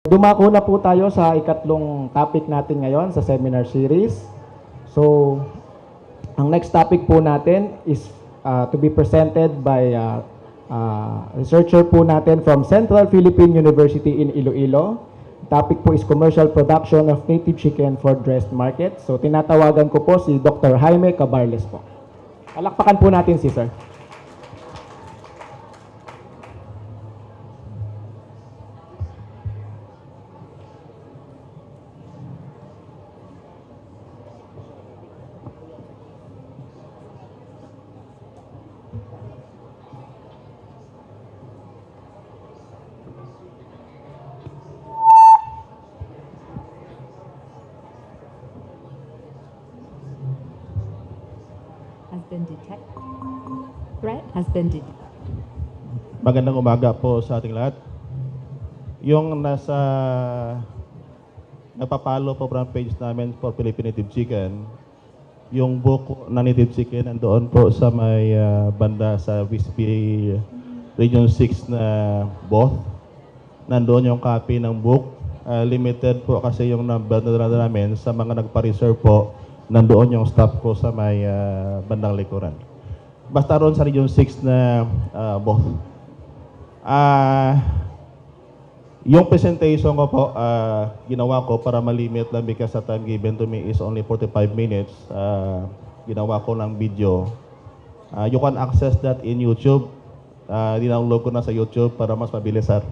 Dumako na po tayo sa ikatlong topic natin ngayon sa seminar series. So, ang next topic po natin is to be presented by researcher po natin from Central Philippine University in Iloilo. Topic po is commercial production of native chicken for dressed market. So, tinatawagan ko po si Dr. Jaime Cabarles po. Palakpakan po natin si Sir. Has been detected. Threat has been detected. Magandang umaga po sa ating lahat. Yung nagpapalo po from page namin for Philippine Native Chicken, yung book na Native Chicken nandoon po sa may banda sa Visby Region 6 na booth. Nandoon yung copy ng book. Limited po kasi yung number na namin sa mga nagpa-reserve po. Nandoon yung staff ko sa may bandang likuran. Basta roon sa Region 6 na booth. Yung presentation ko po, ginawa ko para malimit lang because the time given to me is only 45 minutes. Ginawa ko ng video. You can access that in YouTube. Dinownload ko na sa YouTube para mas mabilis, sir.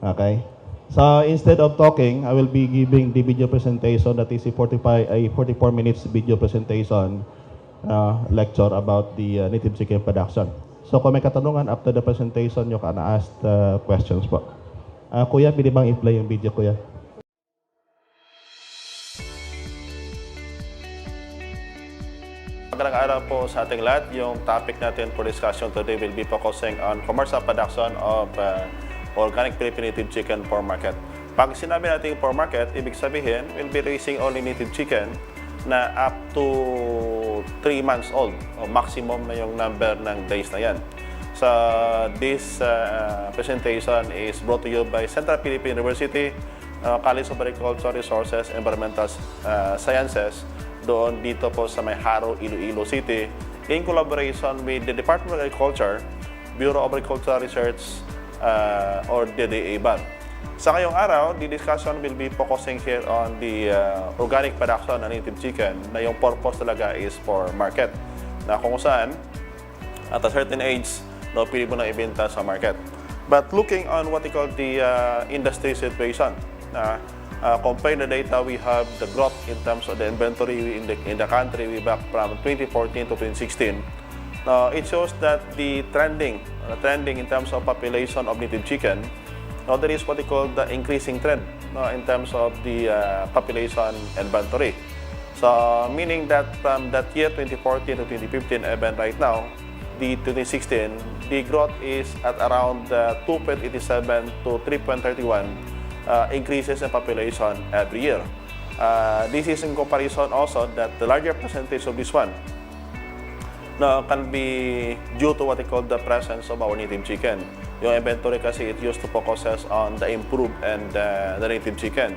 Okay? So instead of talking, I will be giving the video presentation that is a 44 minutes video presentation lecture about the native chicken production. So kung may katanungan after the presentation, you can ask questions po. Kuya, pwede bang i-play yung video, kuya? Magandang araw po sa ating lahat. Yung topic natin for discussion today will be focusing on commercial production of organic Philippine native chicken for market. Pag sinabi natin for market, ibig sabihin, we'll be raising only native chicken na up to 3 months old o maximum na yung number ng days na yan. So this presentation is brought to you by Central Philippine University, College of Agricultural Resources, Environmental Sciences, doon dito po sa may Haro, Iloilo City, in collaboration with the Department of Agriculture, Bureau of Agricultural Research, or DDA-BAN. Sa ngayong araw, the discussion will be focusing here on the organic production ng native chicken na yung purpose talaga is for market. Na kung saan, at a certain age, no, pwede mo na ibenta sa market. But looking on what we call the industry situation, compare the data, we have the growth in terms of the inventory in the country way back from 2014 to 2016. It shows that the trending in terms of population of native chicken, there is what we call the increasing trend in terms of the population inventory. So meaning that from that year 2014 to 2015, even right now, the 2016, the growth is at around 2.87 to 3.31 increases in population every year. This is in comparison also that the larger percentage of this one can be due to what we call the presence of our native chicken. Yung inventory kasi it used to focus on the improved and the native chicken.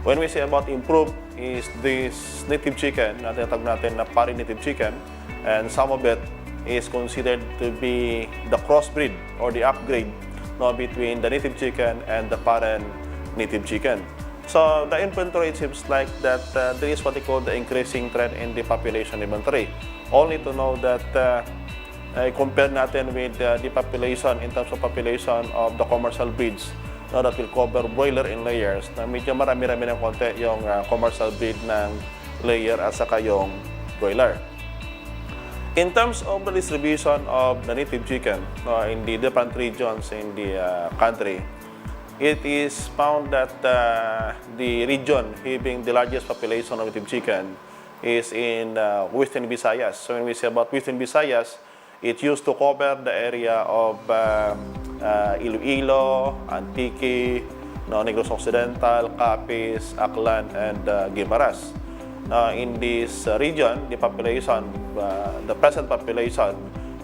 When we say about improved is this native chicken, na tinatawag natin na pari native chicken, and some of it is considered to be the crossbreed or the upgrade between the native chicken and the parent native chicken. So the inventory, it seems like that there is what we call the increasing trend in the population inventory. Only to know that compare natin with the population in terms of population of the commercial breeds that will cover broiler in layers, na medyo marami-rami ng konti yung commercial breed ng layer at saka yung broiler. In terms of the distribution of the native chicken in the different regions in the country, it is found that the region having the largest population of native chicken is in Western Visayas. So when we say about Western Visayas, it used to cover the area of Iloilo, Antique, Negros Occidental, Capiz, Aklan, and Guimaras. In this region, the population, the present population,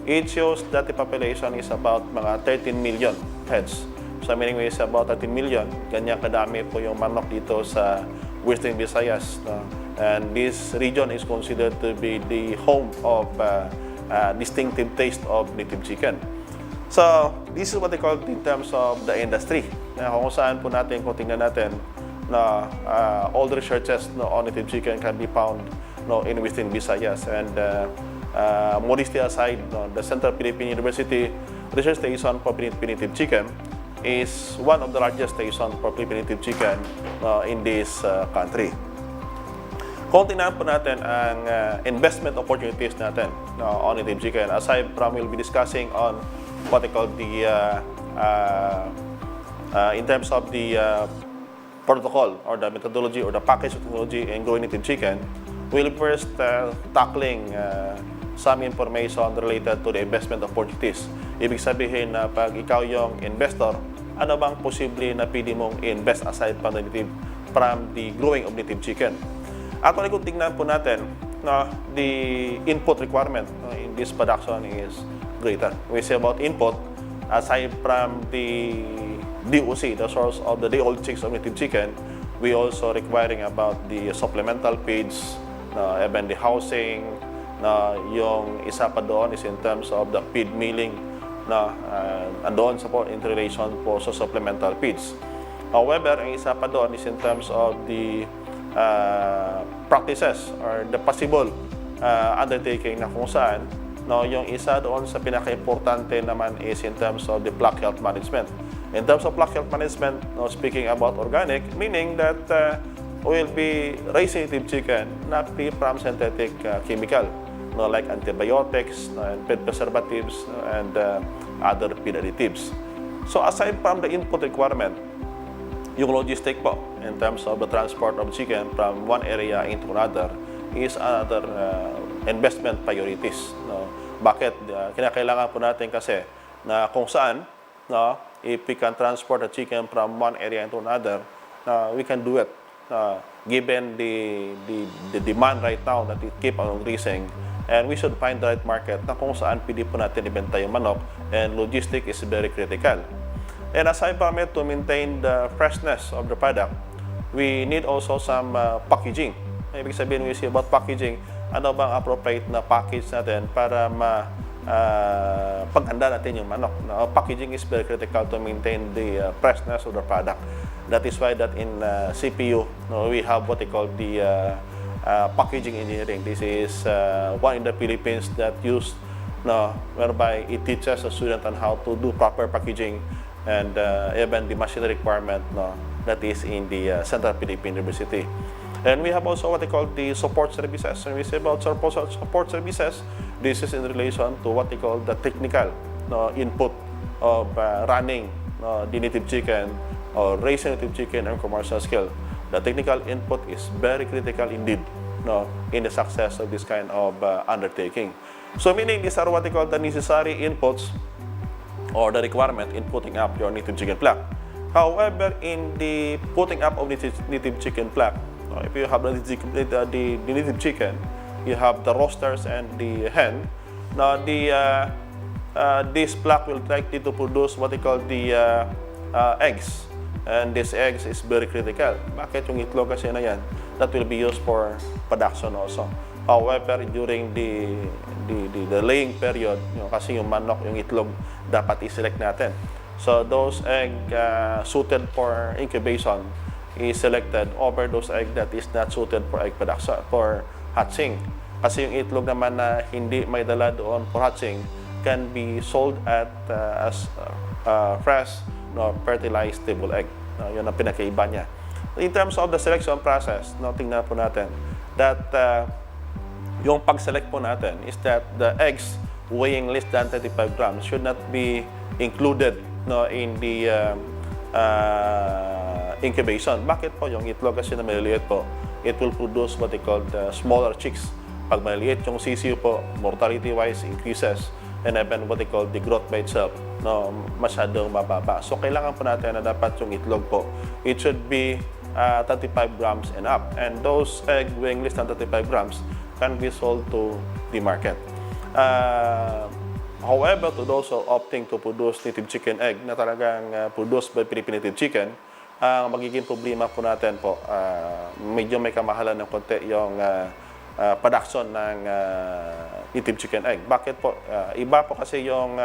it shows that the population is about mga 13 million heads. So meaning is about 13 million. Ganyan kadami po yung manok dito sa Western Visayas. No? And this region is considered to be the home of distinctive taste of native chicken. So this is what they call in terms of the industry. Kung saan po natin, kung tingnan natin, na all the researches on native chicken can be found in Western Visayas. And modesty aside, the Central Philippine University Research Station for Native Chicken is one of the largest stations for native chicken in this country. Kung tingnan po natin ang investment opportunities natin on native chicken, aside from we'll be discussing on what they call the in terms of the protocol or the methodology or the package of technology in growing native chicken, we'll first tackling some information related to the investment opportunities. Ibig sabihin na pag ikaw yung investor, ano bang posible na pwede mong invest aside from the growing of native chicken. Actually, kung tingnan po natin, the input requirement in this production is greater. We say about input, aside from the DOC, the source of the day-old chicks of native chicken, we also requiring about the supplemental feeds, even the housing, yung isa pa doon is in terms of the feed milling, andoon sa po in relation po sa supplemental feeds. However, ang isa pa doon is in terms of the practices or the possible undertaking na kung saan yung isa doon sa pinaka-importante naman is in terms of the flock health management. In terms of flock health management, speaking about organic, meaning that we'll be raising native chicken not free from synthetic chemical, like antibiotics and feed preservatives and other feed additives. So aside from the input requirement, yung logistic po in terms of the transport of chicken from one area into another is another investment priorities. Bakit? Kinakailangan po natin kasi na kung saan, if we can transport the chicken from one area into another, we can do it. Given the demand right now that it keep on increasing, and we should find the right market na kung saan pwede po natin ibenta yung manok, and logistic is very critical. And aside from it, to maintain the freshness of the product, we need also some packaging. Ibig sabihin, we see about packaging, ano bang appropriate na package natin para paghanda natin yung manok. Packaging is very critical to maintain the freshness of the product. That is why that in CPU, we have what they call the packaging engineering. This is one in the Philippines that used, whereby it teaches a student on how to do proper packaging and even the machinery requirement that is in the Central Philippine University. And we have also what they call the support services. And we say about support services, this is in relation to what they call the technical input of running the native chicken or raising native chicken on commercial scale. The technical input is very critical indeed in the success of this kind of undertaking. So meaning these are what they call the necessary inputs or the requirement in putting up your native chicken flock. However, in the putting up of native chicken flock, if you have the native chicken, you have the roosters and the hen. Now, this flock will likely to produce what they call the eggs, and this eggs is very critical. Bakit? Yung itlog kasi na yan, that will be used for production also. However, during the laying period, kasi yung manok, yung itlog, dapat i-select natin. So those egg suited for incubation is selected over those egg that is not suited for egg production, for hatching. Kasi yung itlog naman na hindi may dala doon for hatching can be sold at as fresh, fertilized table egg. Yun ang pinakaiba niya. In terms of the selection process, tingnan po natin that yung pag-select po natin is that the eggs weighing less than 35 grams should not be included in the incubation. Bakit po? Yung itlog kasi na maliliit po, it will produce what they call the smaller chicks. Pag maliliit yung CCU po, mortality-wise increases, and even what they call the growth by itself, masyadong mababa. So kailangan po natin na dapat yung itlog po, it should be 35 grams and up. And those egg weighing less than 35 grams can be sold to the market. However, to those who are opting to produce native chicken egg na talagang produced by Philippine native chicken, ang magiging problema po natin po, medyo may kamahalan ng konti yung production ng native chicken egg. Bakit po? Iba po kasi yung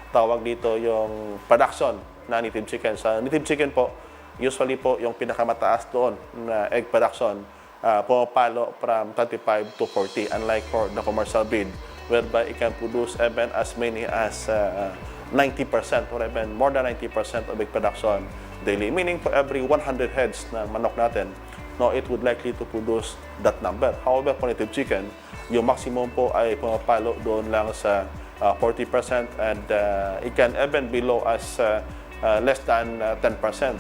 tawag dito yung production na native chicken. Sa native chicken po, usually po yung pinakamataas doon na egg production, pumapalo from 35 to 40, unlike for the commercial breed, whereby it can produce even as many as 90% or even more than 90% of egg production daily. Meaning for every 100 heads na manok natin, no, it would likely to produce that number. However, for native chicken, yung maximum po ay pumapalo doon lang sa 40% and it can even below as less than 10%.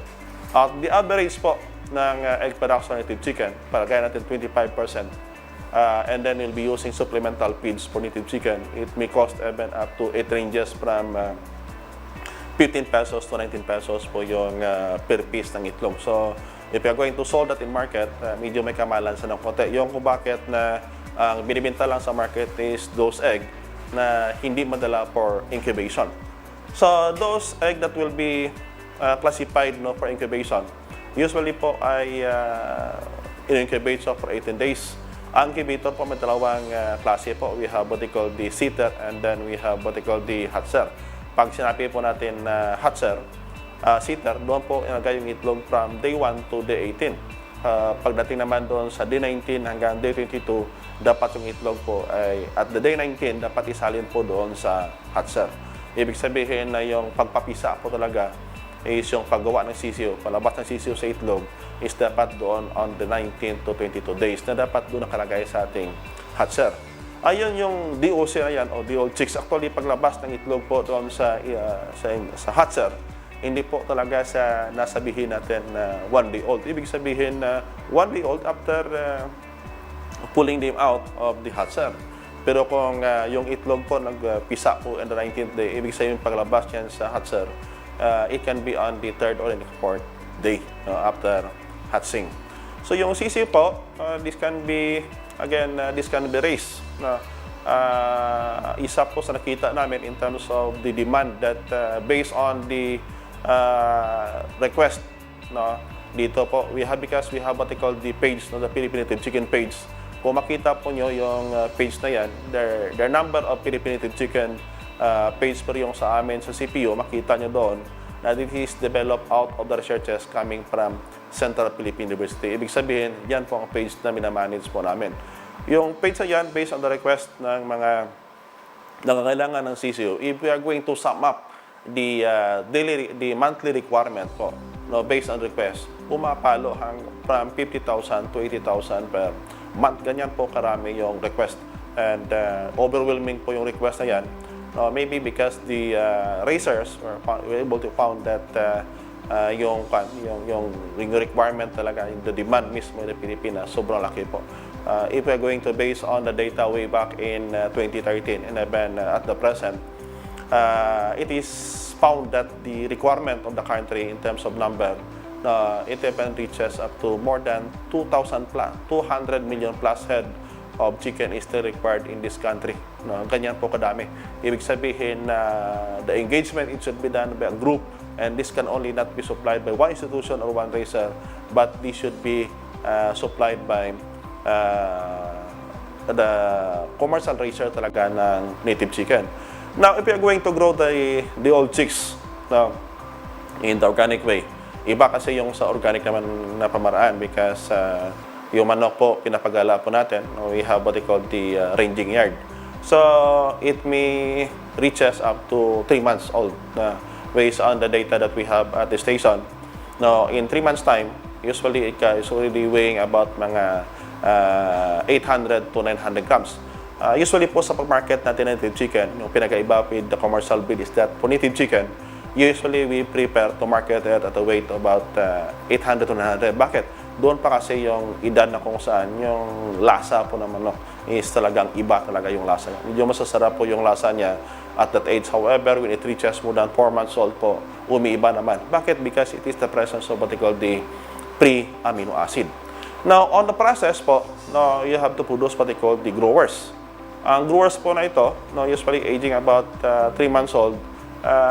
The average po ng egg production native chicken, palagay natin 25%, and then you'll be using supplemental feeds for native chicken. It may cost even up to, it ranges from 15 pesos to 19 pesos po yung per piece ng itlog. So, if you're going to sold that in market, medyo may kamalan sa ng konti. Yung kung bakit na ang binibenta lang sa market is those egg na hindi madala for incubation. So, those egg that will be classified no, for incubation, usually po ay in-incubate for 18 days. Ang incubator po may dalawang klase po. We have what they call the seater and then we have what they call the hatcher. Pag sinabi po natin na hatcher, seater, doon po ilagay yung itlog from day 1 to day 18. Pagdating naman doon sa day 19 hanggang day 22, dapat yung itlog po ay at the day 19, dapat isalin po doon sa hatcher. Ibig sabihin na yung pagpapisa po talaga is yung paggawa ng sisiyo, palabas ng sisiyo sa itlog is dapat doon on the 19 to 22 days na dapat doon nakalagay sa ating hatcher. Ayun yung DOC na yan o the-old chicks. Actually, paglabas ng itlog po doon sa hatcher, hindi po talaga sa nasabihin natin na 1 day old. Ibig sabihin na 1 day old after pulling them out of the hatcher. Pero kung yung itlog po nagpisa po in the 19th day, ibig sabihin paglabas yan sa hatcher, it can be on the 3rd or the 4th day after hatching. So yung sisiyo po, this can be, again, this can be raised. Isa po sa nakita namin in terms of the demand that based on the request, no, dito po, because we have what they call the page, no, the Philippine Native Chicken page. Kung makita po nyo yung page na yan, their number of Philippine Native Chicken page per yung sa amin sa CPU, makita nyo doon na this is developed out of the researches coming from Central Philippine University. Ibig sabihin, yan po ang page na minamanage po namin. Yung page na yan, based on the request ng mga nangangailangan ng CCU, if we are going to sum up the monthly requirement po, no, based on request, pumapalo from 50,000 to 80,000 per month. Ganyan po karami yung request. And overwhelming po yung request na yan. Maybe because the racers were able to found that yung requirement talaga, the demand mismo ng Pilipinas, sobrang laki po. If we're going to base on the data way back in 2013 and even at the present, it is found that the requirement of the country in terms of number, it even reaches up to more than 200 million plus head of chicken is still required in this country. Ganyan po kadami. Ibig sabihin na the engagement, it should be done by a group, and this can only not be supplied by one institution or one racer, but this should be supplied by the commercial racer talaga ng native chicken. Now, if you're going to grow the old chicks in the organic way, iba kasi yung sa organic naman na pamaraan because yung manok po, pinapagala po natin. We have what they call the ranging yard. So, it may reaches up to 3 months old based on the data that we have at the station. Now, in 3 months time, usually it is already weighing about mga 800 to 900 grams. Usually po sa pag-market natin ng native chicken, yung pinagkaiba with the commercial breed is that for native chicken, usually we prepare to market it at a weight about 800 to 900. Bakit? Doon pa kasi yung edad na kung saan yung lasa po ng manok is talagang iba talaga yung lasa niya. Medyo masasarap po yung lasa niya at that age. However, when it reaches more than 4 months old po, umiiba naman. Bakit? Because it is the presence of what they call the pre-amino acid. Now, on the process po, you have to produce what they call the growers. Ang growers po na ito, no, usually aging about 3 months old,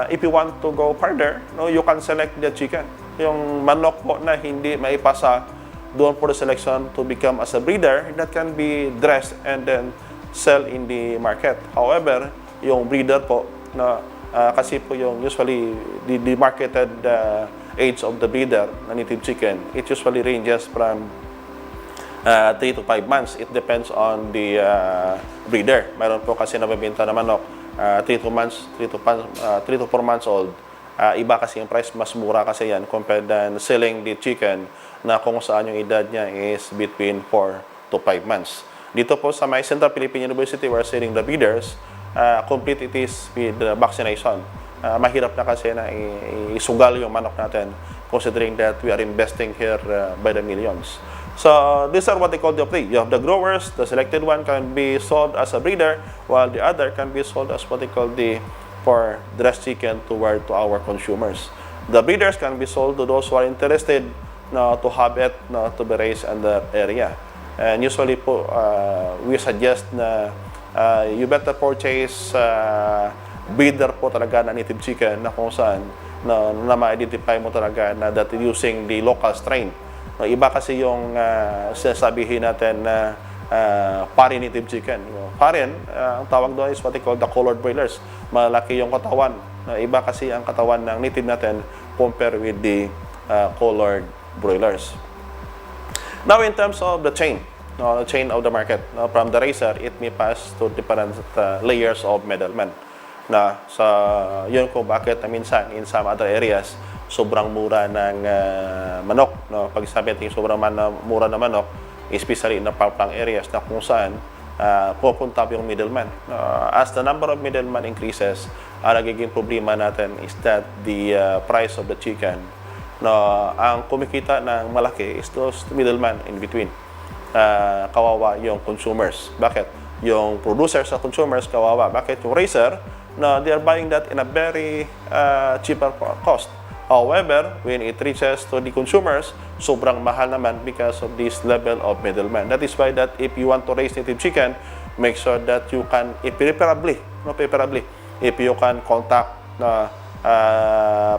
if you want to go further, no, you can select the chicken. Yung manok po na hindi maipasa doon for the selection to become as a breeder, that can be dressed and then sell in the market. However, yung breeder po, na kasi po yung usually the marketed age of the breeder na native chicken, it usually ranges from 3 to 5 months. It depends on the breeder. Mayroon po kasi nabibenta na manok 3 to 4 months old. Iba kasi yung price, mas mura kasi yan compared than selling the chicken na kung saan yung edad niya is between 4 to 5 months. Dito po sa may Central Philippine University, we're selling the breeders. Complete it is with vaccination. Mahirap na kasi na isugal yung manok natin considering that we are investing here by the millions. So these are what they call the update. You have the growers, the selected one can be sold as a breeder, while the other can be sold as what they call the for dressed chicken toward to our consumers. The breeders can be sold to those who are interested to have it to be raised in the area. And usually po, we suggest na you better purchase breeder po talaga na native chicken na kung saan na ma-identify mo talaga na that using the local strain. Iba kasi yung sinasabihin natin na foreign native chicken. Foreign, ang tawag doon is what they call the colored broilers. Malaki yung katawan. Iba kasi ang katawan ng native natin compared with the colored broilers. Now, in terms of the chain of the market, from the raiser, it may pass to different layers of middlemen. Yun kung bakit minsan in some other areas, sobrang mura ng manok. Pag sabi natin sobrang mura na manok, especially in the farm areas na kung saan pupunta yung middleman. As the number of middlemen increases, ang nagiging problema natin is that the price of the chicken, ang kumikita ng malaki is those middlemen in between. Kawawa yung consumers. Bakit? Yung producers sa consumers, kawawa. Bakit? Yung raiser, they are buying that in a very cheaper cost. However, when it reaches to the consumers, sobrang mahal naman because of this level of middleman. That is why that if you want to raise native chicken, make sure that you can, preferably, if you can contact the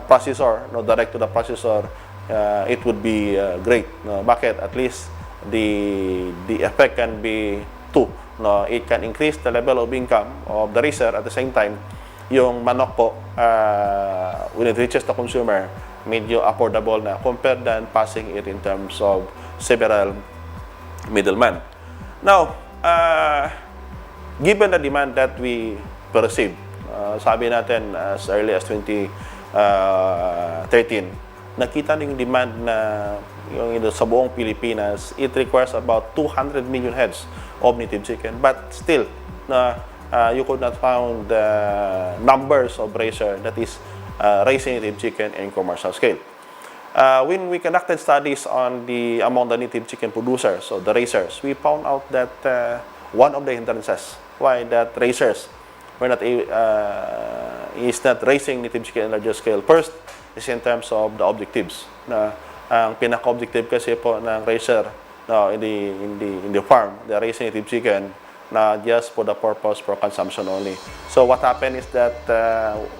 processor, direct to the processor, it would be great. Bakit? At least the effect can be two. It can increase the level of income of the raiser at the same time. Yung manok po, when it reaches the consumer, medyo affordable na compared than passing it in terms of several middlemen. Now, given the demand that we perceive, sabi natin as early as 2013, nakita yung demand na yung sa buong Pilipinas, it requires about 200 million heads of native chicken. But still, you could not found numbers of raiser that is raising native chicken in commercial scale. When we conducted studies on among the native chicken producers, so the raisers, we found out that one of the hindrances why that raisers were not is not raising native chicken in larger scale. First is in terms of the objectives. Ang pinaka-objective kasi po ng raiser in the farm, the raising native chicken, just for the purpose for consumption only. So what happened is that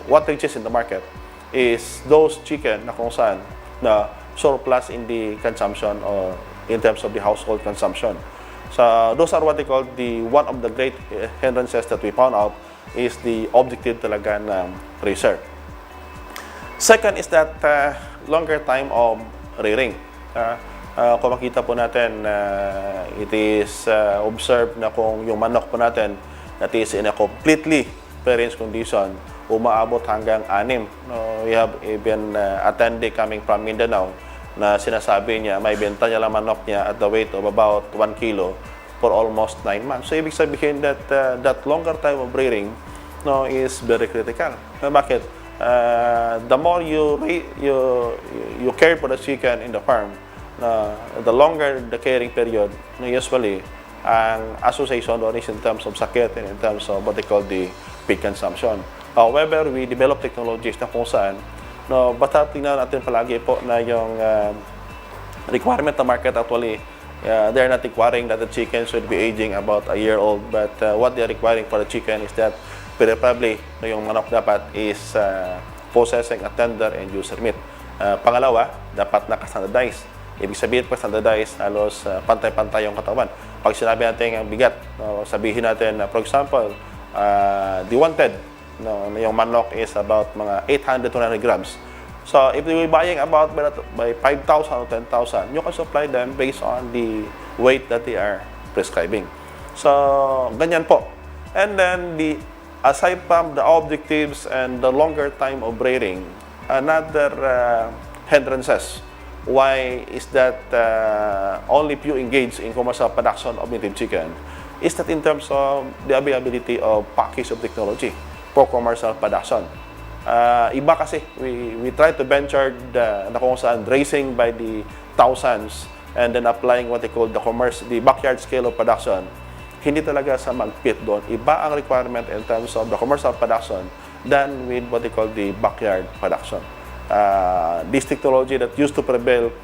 what reaches in the market is those chicken na kung saan na surplus in the consumption or in terms of the household consumption. So those are what they call one of the great hindrances that we found out is the objective talaga ng raiser. Second is that longer time of rearing. Kung makita po natin, it is observed na kung yung manok po natin that is in a completely parents condition, umaabot hanggang 6. We have even attendee coming from Mindanao na sinasabi niya may benta niya lang manok niya at the weight of about 1 kilo for almost 9 months. So ibig sabihin that that longer time of rearing is very critical. Bakit? The more you care for the chicken in the farm, the longer the caring period, usually, ang association doon is in terms of sakit and in terms of what they call the feed consumption. However, we develop technologies na kung saan, basta tingnan natin palagi po na yung requirement ng market actually they're not requiring that the chicken should be aging about a year old, but what they're requiring for the chicken is that preferably yung manok dapat is possessing a tender and juicy meat. Pangalawa, dapat naka-standardize. Ibig sabihin po standardized, halos pantay-pantay yung katawan. Pag sinabi natin ang bigat, sabihin natin, for example, the wanted, yung manok is about mga 800 to 900 grams. So, if they were buying about by 5,000 or 10,000, you can supply them based on the weight that they are prescribing. So, ganyan po. And then, aside from the objectives and the longer time of breeding, another hindrances why is that only few engage in commercial production of native chicken is that in terms of the availability of package of technology for commercial production. Iba kasi, we try to venture na kung saan raising by the thousands and then applying what they call the backyard scale of production. Hindi talaga sa mag-fit doon. Iba ang requirement in terms of the commercial production than with what they call the backyard production. This technology that used to prevail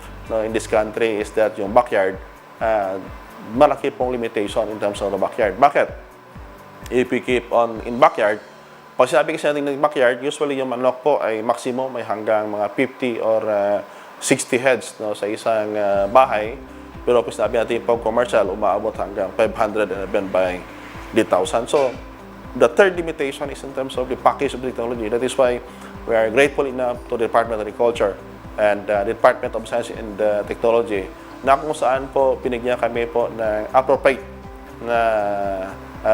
in this country is that yung backyard, malaki pong limitation in terms of the backyard. Bakit? If we keep on in backyard, pag sinabi kasi natin ng backyard, usually yung manok po ay maximum may hanggang mga 50 or 60 heads sa isang bahay. Pero pag sinabi natin pag commercial, umaabot hanggang 500 and even by 1,000. So, the third limitation is in terms of the package of technology. That is why we are grateful enough to the Department of Agriculture and the Department of Science and Technology na kung saan po pinigyan kami po ng appropriate na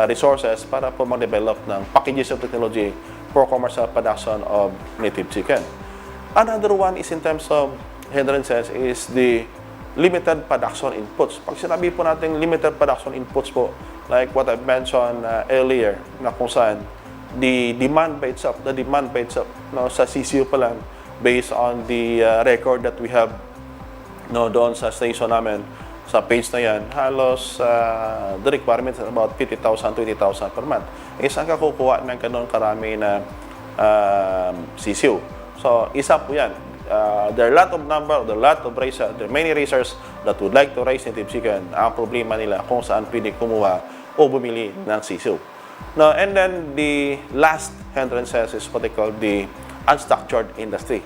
resources para po mag-develop ng packages of technology for commercial production of native chicken. Another one is in terms of hindrances is the limited production inputs. Pag sinabi po natin limited production inputs po, like what I mentioned earlier, na kung saan the demand by itself, sa CCU pa lang, based on the record that we have doon sa station namin, sa page na yan, halos the requirement is about 50,000, 20,000 per month. Saan ka kukuha ng ganun karami na CCU? So, isa po yan. There are a lot of raisers, there are many raisers that would like to raise native chicken. Ang problema nila kung saan pwede kumuha o bumili ng CCU. Now, and then the last hindrances is what they call the unstructured industry.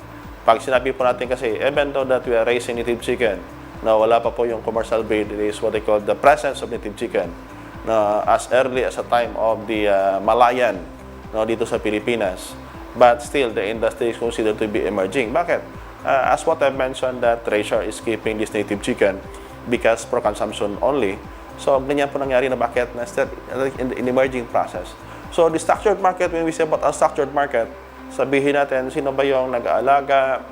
Pag sinabi po natin kasi, even though that we are raising native chicken, na wala pa po yung commercial breed, it is what they call the presence of native chicken. Na as early as the time of the Malayan dito sa Pilipinas. But still, the industry is considered to be emerging. Bakit? As what I mentioned, that Treasure is keeping this native chicken because for consumption only. So, ganyan po nangyari na bakit na still in emerging process. So, the structured market, when we say about unstructured market, sabihin natin, sino ba yung nag-aalaga,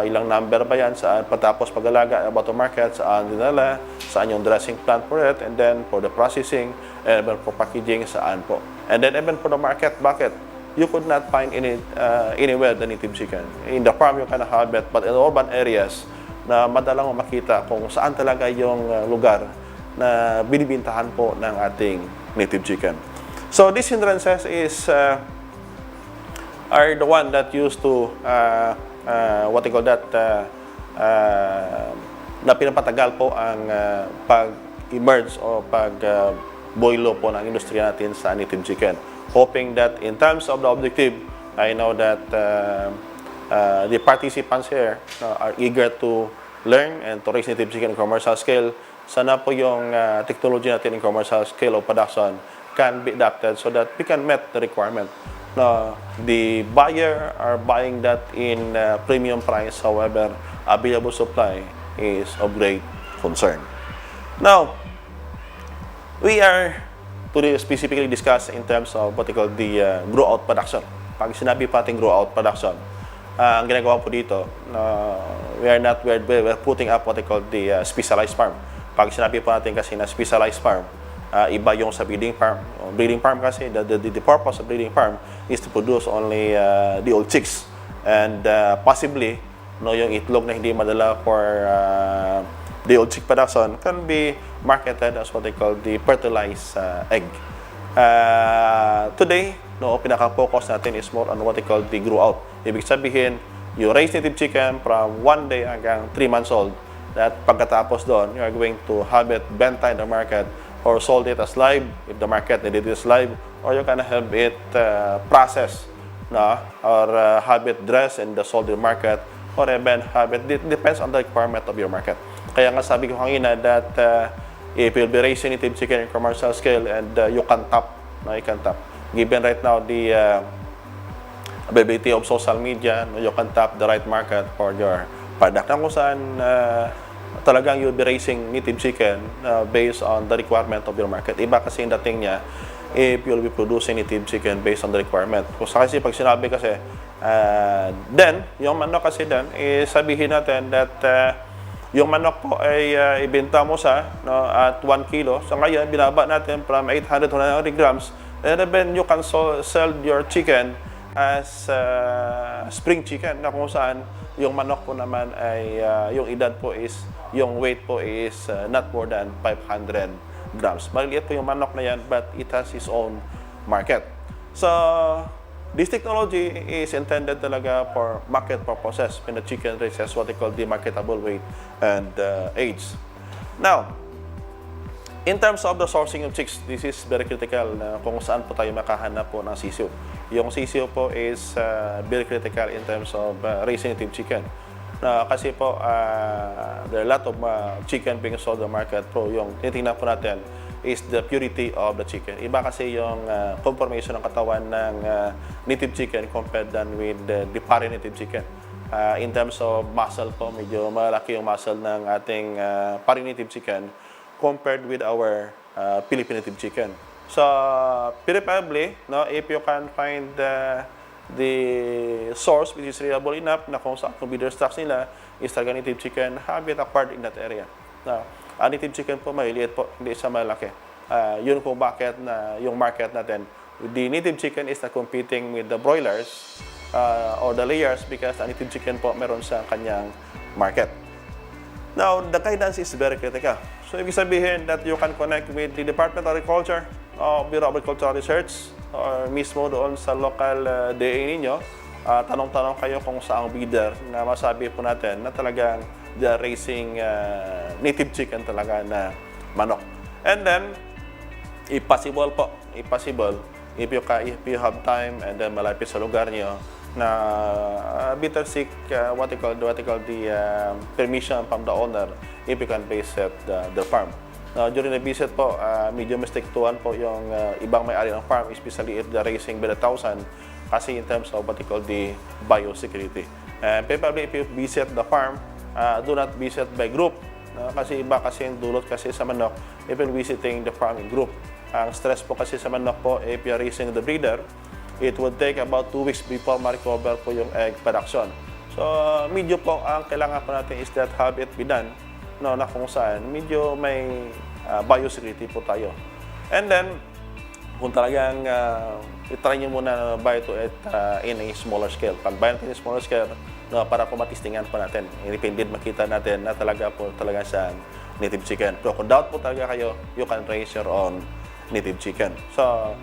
ilang number ba yan, saan patapos pag-alaga about the market, saan dinala, saan yung dressing plant for it, and then for the processing, and then for packaging, saan po. And then even for the market, bakit? You could not find anywhere the native chicken. In the farm, you can have it, but in urban areas, na madalang makita kung saan talaga yung lugar na binibintahan po ng ating native chicken. So, these hindrances are the one that used to what they call that, na pinapatagal po ang pag-emerge o pag-boilo po ng industriya natin sa native chicken. Hoping that in terms of the objective, I know that the participants here are eager to learn and to raise native chicken in commercial scale. Sana po yung technology natin in commercial scale of production can be adapted so that we can meet the requirement. The buyer are buying that in premium price, however, available supply is of great concern. Now, we are to specifically discuss in terms of what they call the grow-out production. Pag sinabi pa ating grow-out production, ang ginagawa po dito, we're putting up what they call the specialized farm. Pag sinabi po natin kasi na specialized farm, iba yung sa breeding farm. Breeding farm kasi, the purpose of breeding farm is to produce only the old chicks. And possibly, yung itlog na hindi madala for the old chick production can be marketed as what they call the fertilized egg. Today, pinaka-focus natin is more on what they call the grow out. Ibig sabihin, you raise native chicken from 1 day hanggang 3 months old, that pagkatapos doon, you are going to have it benta in the market or sold it as live if the market needed it as live, or you can have it processed, no? Or have it dressed and sold in the market, or even have it, depends on the requirement of your market. Kaya nga sabi ko kanina that if you'll be raising native chicken in commercial scale and you can tap, no? You can tap. Given right now the availability of social media, no? You can tap the right market for your product. Na kung saan talagang you'll be raising native chicken based on the requirement of your market. Iba kasi yung dating niya if you'll be producing native chicken based on the requirement. Kung sa kasi pag sinabi kasi, then, yung manok kasi then, sabihin natin that yung manok po ay ibenta mo sa at 1 kilo. So ngayon, binaba natin from 800 to 900 grams. And then you can sell your chicken as spring chicken na kung saan yung manok po naman ay yung edad po is, yung weight po is not more than 500 grams. Maliit po yung manok na yan, but it has its own market. So, this technology is intended talaga for market purposes when the chicken reaches what they call the marketable weight and age. Now, in terms of the sourcing of chicks, this is very critical na kung saan po tayo makahanap po ng sisiyo. Yung sisiyo po is very critical in terms of raising native chicken. Kasi po, there are a lot of chicken being sold in the market. So, yung tinitingnan po natin is the purity of the chicken. Iba kasi yung conformation ng katawan ng native chicken compared than with the foreign native chicken. In terms of muscle po, medyo malaki yung muscle ng ating foreign native chicken compared with our Philippine native chicken. So, preferably, no, if you can find the source which is reliable enough na kung saan kung breeder stocks nila is talaga native chicken, have it acquired in that area. Now, native chicken po, maliliit po, hindi siya malaki. Yun kung bakit na yung market natin, the native chicken is not competing with the broilers or the layers because the native chicken po meron sa kanyang market. Now, the guidance is very critical. So, ibig sabihin that you can connect with the Department of Agriculture, Bureau of Agricultural Research, or mismo doon sa local DA ninyo. Tanong-tanong kayo kung saang breeder na masabi po natin na talagang they are raising native chicken talaga na manok. And then, if possible po, if you have time and then malapit sa lugar niyo, na better seek what you call the permission from the owner if you can visit the farm. During the visit po, medyo mistaktuhan po yung ibang may-ari ng farm, especially if they're raising by the thousand, kasi in terms of what you call the biosecurity. Probably if you visit the farm, do not visit by group. Kasi iba kasi yung dulot kasi sa manok if you're visiting the farm in group. Ang stress po kasi sa manok po, if you're raising the breeder, it would take about 2 weeks before ma-recover po yung egg production. So, medyo po ang kailangan po natin is that have it be done, no, na kung saan medyo may biosecurity po tayo. And then, kung talagang itry nyo muna buy to it in a smaller scale. Pag buy natin in a smaller scale, no, para po matistingan po natin. Independent makita natin na talaga po talaga sa native chicken. Pero kung doubt po talaga kayo, you can raise your own native chicken. So,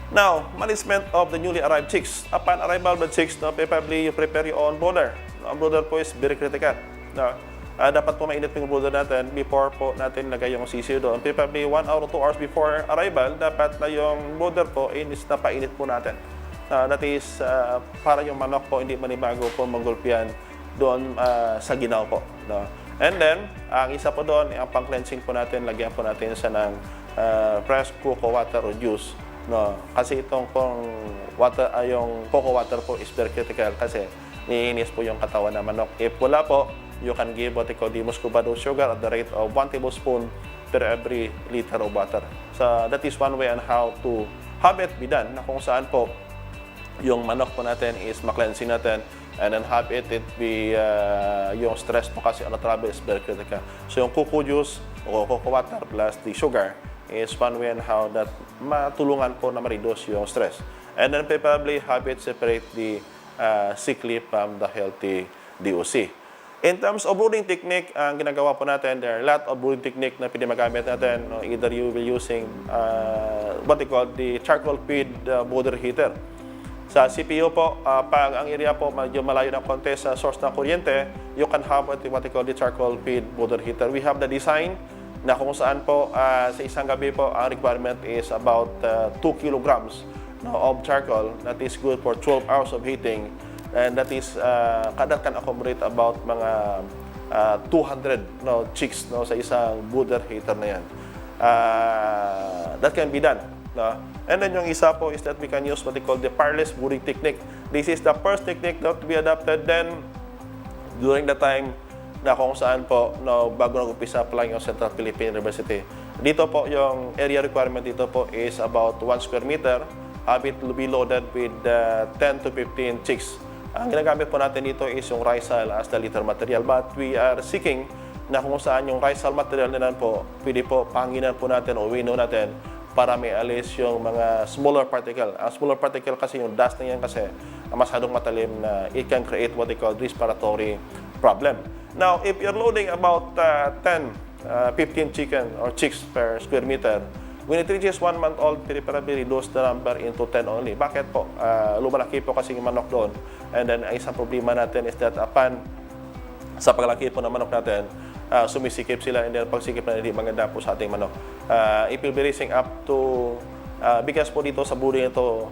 now, management of the newly arrived chicks. Upon arrival of the chicks, no, probably you prepare your own brooder. No, ang brooder po is very critical. No, dapat po mainit yung brooder natin before po natin lagay yung sisiyo doon. Probably 1 hour or 2 hours before arrival, dapat na yung brooder po is napainit po natin. That is, para yung manok po hindi manibago po manggulpian doon sa ginaw po. No? And then, ang isa po doon, ang pang-cleansing po natin, lagyan po natin siya ng fresh cocoa water or juice. No, kasi itong pong water, yung cocoa water po is very critical kasi niinis po yung katawan ng manok. If wala po, you can give what they call the muscovado sugar at the rate of 1 tablespoon per every liter of water. So that is one way on how to have it be done na kung saan po yung manok po natin is ma-cleansing natin and then have it be yung stress po kasi on the travel is very critical. So yung cocoa juice o cocoa water plus the sugar is one way on how that matulungan po na ma-reduce yung stress. And then probably have it separate the sickly from the healthy DOC. In terms of brooding technique, ang ginagawa po natin, there are a lot of brooding technique na pwede magamit natin. No? Either you will using what they call the charcoal feed brooder heater. Sa CPU po, pag ang area po medyo malayo ng konti sa source ng kuryente, you can have what we call the charcoal feed boiler heater. We have the design na kung saan po sa isang gabi po, ang requirement is about 2 kilograms of charcoal that is good for 12 hours of heating, and that is that can accommodate about mga 200 chicks sa isang boiler heater na yan. That can be done. And then yung isa po is that we can use what they call the fireless brewing technique. This is the first technique that we adopted then during the time na kung saan po bago nag-umpisa pa lang yung Central Philippine University. Dito po yung area requirement dito po is about 1 square meter. It will be loaded with 10 to 15 chicks. Ang ginagamit po natin dito is yung risal as the litter material, but we are seeking na kung saan yung risal material na po, pwede po panginan po natin o winnow natin para may alis yung mga smaller particle. Ang smaller particle kasi yung dust na yan kasi masyadong matalim na it can create what they call respiratory problem. Now, if you're loading about 15 chicken or chicks per square meter, when it reaches 1 month old, preferably reduce the number into 10 only. Bakit po? Lumalaki po kasi yung manok doon. And then, ang isang problema natin is that upon sa paglaki po ng manok natin, sumisikip sila, and then pagsikip na hindi maganda po sa ating manok. It will be raising up to, because po dito sa buri ito,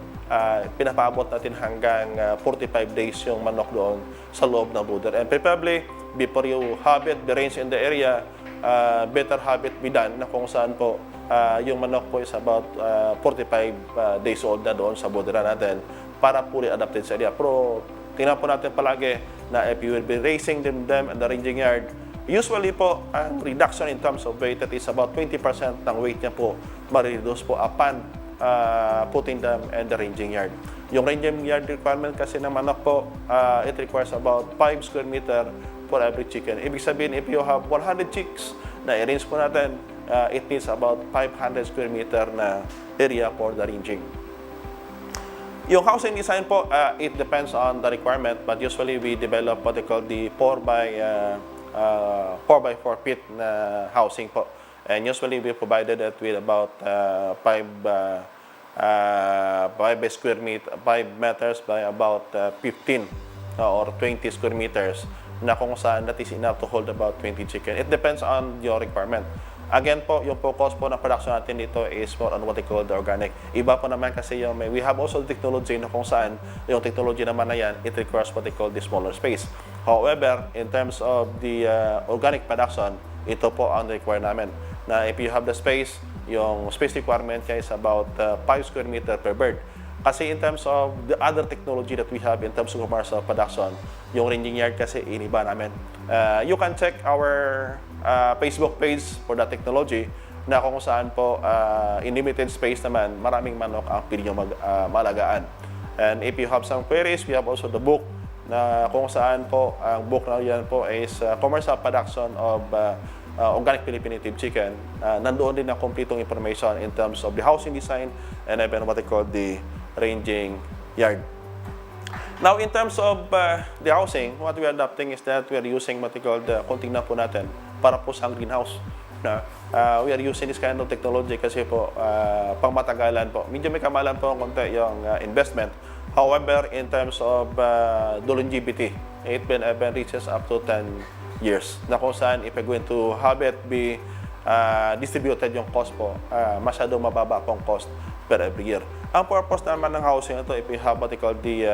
pinapaabot natin hanggang 45 days yung manok doon sa loob ng brooder. And preferably, before you have it, the range in the area, better have it be done na kung saan po yung manok po is about 45 days old na doon sa brooder natin para fully adapted sa area. Pero tingnan po natin palagi na if you will be raising them in the ranging yard, usually po, ang reduction in terms of weight, that is about 20% ng weight niya po ma-reduce po upon putting them in the ranging yard. Yung ranging yard requirement kasi ng manok po, it requires about 5 square meter for every chicken. Ibig sabihin, if you have 100 chicks na i-range po natin, it needs about 500 square meter na area for the ranging. Yung housing design po, it depends on the requirement, but usually we develop what they call the 4x4 feet na housing po. And usually we provided it with about 5 meters by about 15 or 20 square meters na kung saan that is enough to hold about 20 chicken. It depends on your requirement. Again po, yung focus po ng production natin dito is more on what they call the organic. Iba po naman kasi yung we have also technology na kung saan yung technology naman na yan, it requires what they call the smaller space. However, in terms of the organic production, ito po ang require namin. Na if you have the space, yung space requirement niya is about 5 square meter per bird. Kasi in terms of the other technology that we have in terms of commercial production, yung ranging yard kasi iniba namin. You can check our Facebook page for that technology na kung saan po in limited space naman, maraming manok ang pili nyo malagaan. And if you have some queries, we have also the book na kung saan po, ang book na yan po is commercial production of organic Philippine native chicken. Nandoon din ang kompletong information in terms of the housing design and even what they call the ranging yard. Now, in terms of the housing, what we are adopting is that we are using what we call the, kung tingnan po natin, para po sa greenhouse. We are using this kind of technology kasi po, pang matagalan po. Medyo may kamalan po ang konti yung investment. However, in terms of the longevity, it even reaches up to 10 years. Na kung saan, if we're going to have it be distributed yung cost po, masyadong mababa pong cost per every year. Ang purpose naman ng housing ito, if we have what we call the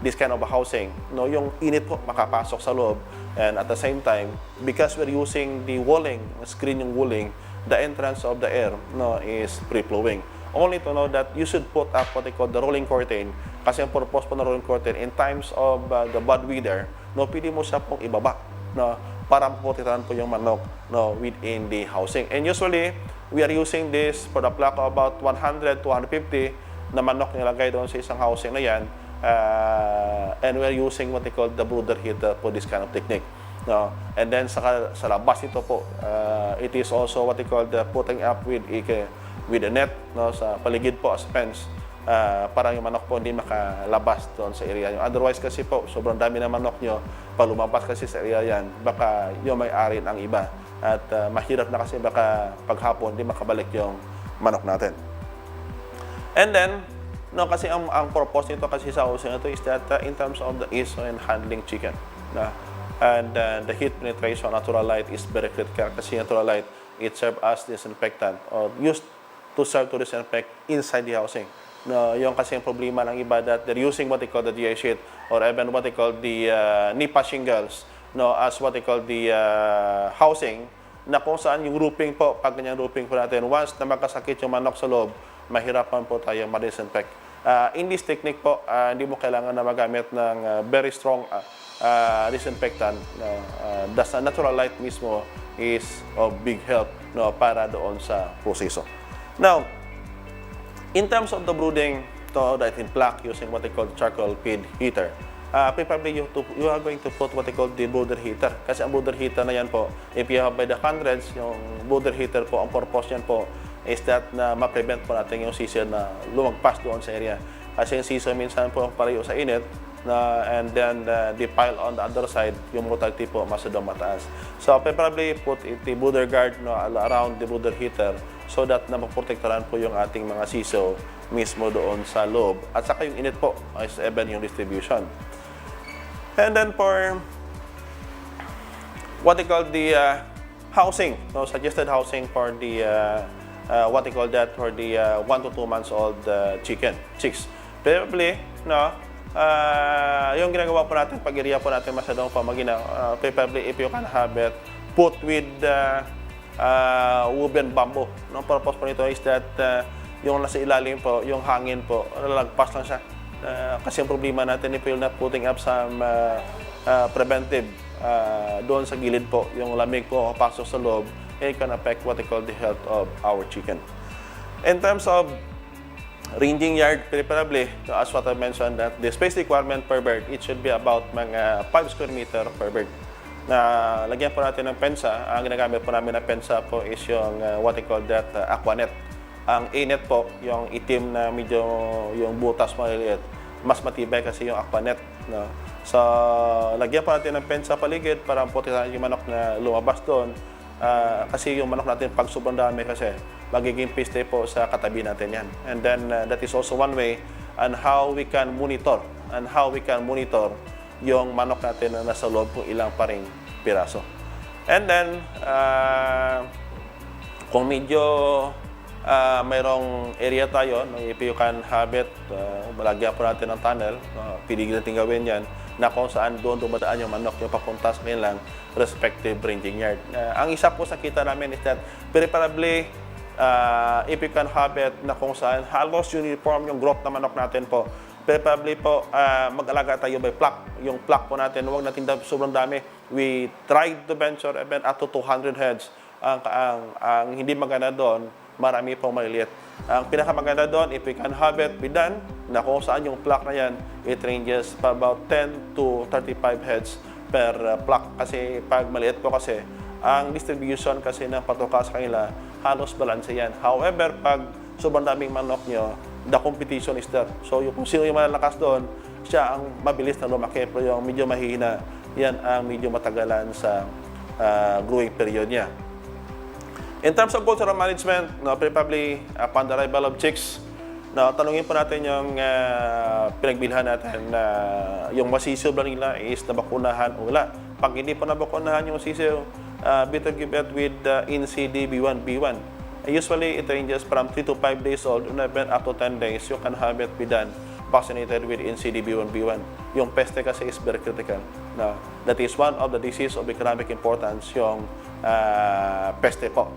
this kind of housing, yung init po makapasok sa loob, and at the same time, because we're using the walling, screen yung walling, the entrance of the air is free-flowing. Only to know that you should put up what they call the rolling curtain, kasi ang purpose po ng rolling curtain, in times of the bad weather, pwede mo siya pong ibaba, para protektahan po yung manok within the housing. And usually, we are using this for the flock of about 100 to 150 na manok nilagay doon sa isang housing na yan. And we're using what they call the brooder heater for this kind of technique. And then sa labas ito po, it is also what they call the putting up with a net sa paligid po as fence. Para yung manok po hindi makalabas doon sa area nyo. Otherwise kasi po, sobrang dami na manok nyo, pag lumabas kasi sa area yan, baka yung may-ari ang iba. At mahirap na kasi baka paghapon hindi makabalik yung manok natin. And then, No, kasi ang purpose nito kasi sa housing ito is that in terms of the ease in handling chicken. No? And the heat penetration natural light is very critical kasi natural light, it serves as disinfectant or used to serve to disinfect inside the housing. No, yung kasi yung problema ng iba that they're using what they call the GI sheet or even what they call the nipa shingles, no, as what they call the housing, na kung saan yung roofing po, pag ganyan roofing po natin, once na magkasakit yung manok sa loob, mahirapan po tayo ma-disinfect. In this technique po, hindi mo kailangan na magamit ng very strong disinfectant. The natural light mismo is of big help, no, para doon sa proseso. Now, in terms of the brooding to that in black using what they call charcoal feed heater, probably you are going to put what they call the brooder heater. Kasi ang brooder heater na yan po, if you have by the hundreds, yung brooder heater po, ang purpose yan po is that na ma-prevent po natin yung sisir na lumagpas doon sa area. Kasi yung sisir minsan po pareho sa init, and then the pile on the other side, yung mortality po mas doon mataas. So probably put the brooder guard, no, around the brooder heater so that na maprotektaran po yung ating mga siso mismo doon sa loob. At saka yung init po is even yung distribution. And then for what they call the housing, no, suggested housing for the what they call that for the 1 to 2 months old chicks. Probably, no, yung ginagawa po natin, pag-iriya po natin masyadong pamagina, probably if you can have it, put with woven bamboo. No, purpose po nito is that yung nasa ilalim po, yung hangin po, lalagpas lang siya. Kasi yung problema natin, if you're not putting up some preventive doon sa gilid po, yung lamig po papasok sa loob, it can affect what they call the health of our chicken. In terms of ranging yard, preferably, as what I mentioned, that the space requirement per bird, it should be about mga 5 square meter per bird. Na lagyan po natin ng pensa. Ang ginagamit po namin na pensa po is yung what they call that aquanet. Ang A-net po, yung itim na medyo yung butas maliliit, mas matibay kasi yung aquanet. No? So, lagyan po natin ng pensa paligid para protektahan yung manok na lumabas doon. Kasi yung manok natin, pag sobrang dami kasi, magiging piste po sa katabi natin yan. And then, that is also one way on how we can monitor yung manok natin na nasa loob kung ilang pa ring piraso. And then, kung medyo mayroong area tayo, no, if you can have it, malagyan po natin ng tunnel, pili natin gawin yan, na kung saan doon dumadaan yung manok yung papunta sa kanilang respective ranging yard. Ang isa po sa kita namin is that preferably if you can have it na kung saan halos uniform yung growth na manok natin po, preferably po mag-alaga tayo by flock. Yung flock po natin, huwag natin sobrang dami. We tried to venture even up to 200 heads. Ang hindi maganda doon, marami pong maliliit. Ang pinakamaganda doon, if we can have it be done, na kung saan yung flock na yan, it ranges pa about 10 to 35 heads per flock. Kasi pag maliit po kasi, ang distribution kasi ng patoka sa kanila, halos balance yan. However, pag sobrang daming manok nyo, the competition is there. So, kung sino yung malalakas doon, siya ang mabilis na lumaki. Pero yung medyo mahihina, yan ang medyo matagalan sa growing period niya. In terms of cultural management, no, probably upon the arrival of chicks, no, tanungin po natin yung pinagbilhan natin na yung masisiw ba nila is nabakunahan o wala. Pag hindi po nabakunahan yung masisiw, better give it with NCD B1B1. Usually, it ranges from 3 to 5 days old, and even up to 10 days, you can have it be done vaccinated with NCD B1B1. Yung peste kasi is very critical. No? That is one of the disease of economic importance, yung peste po.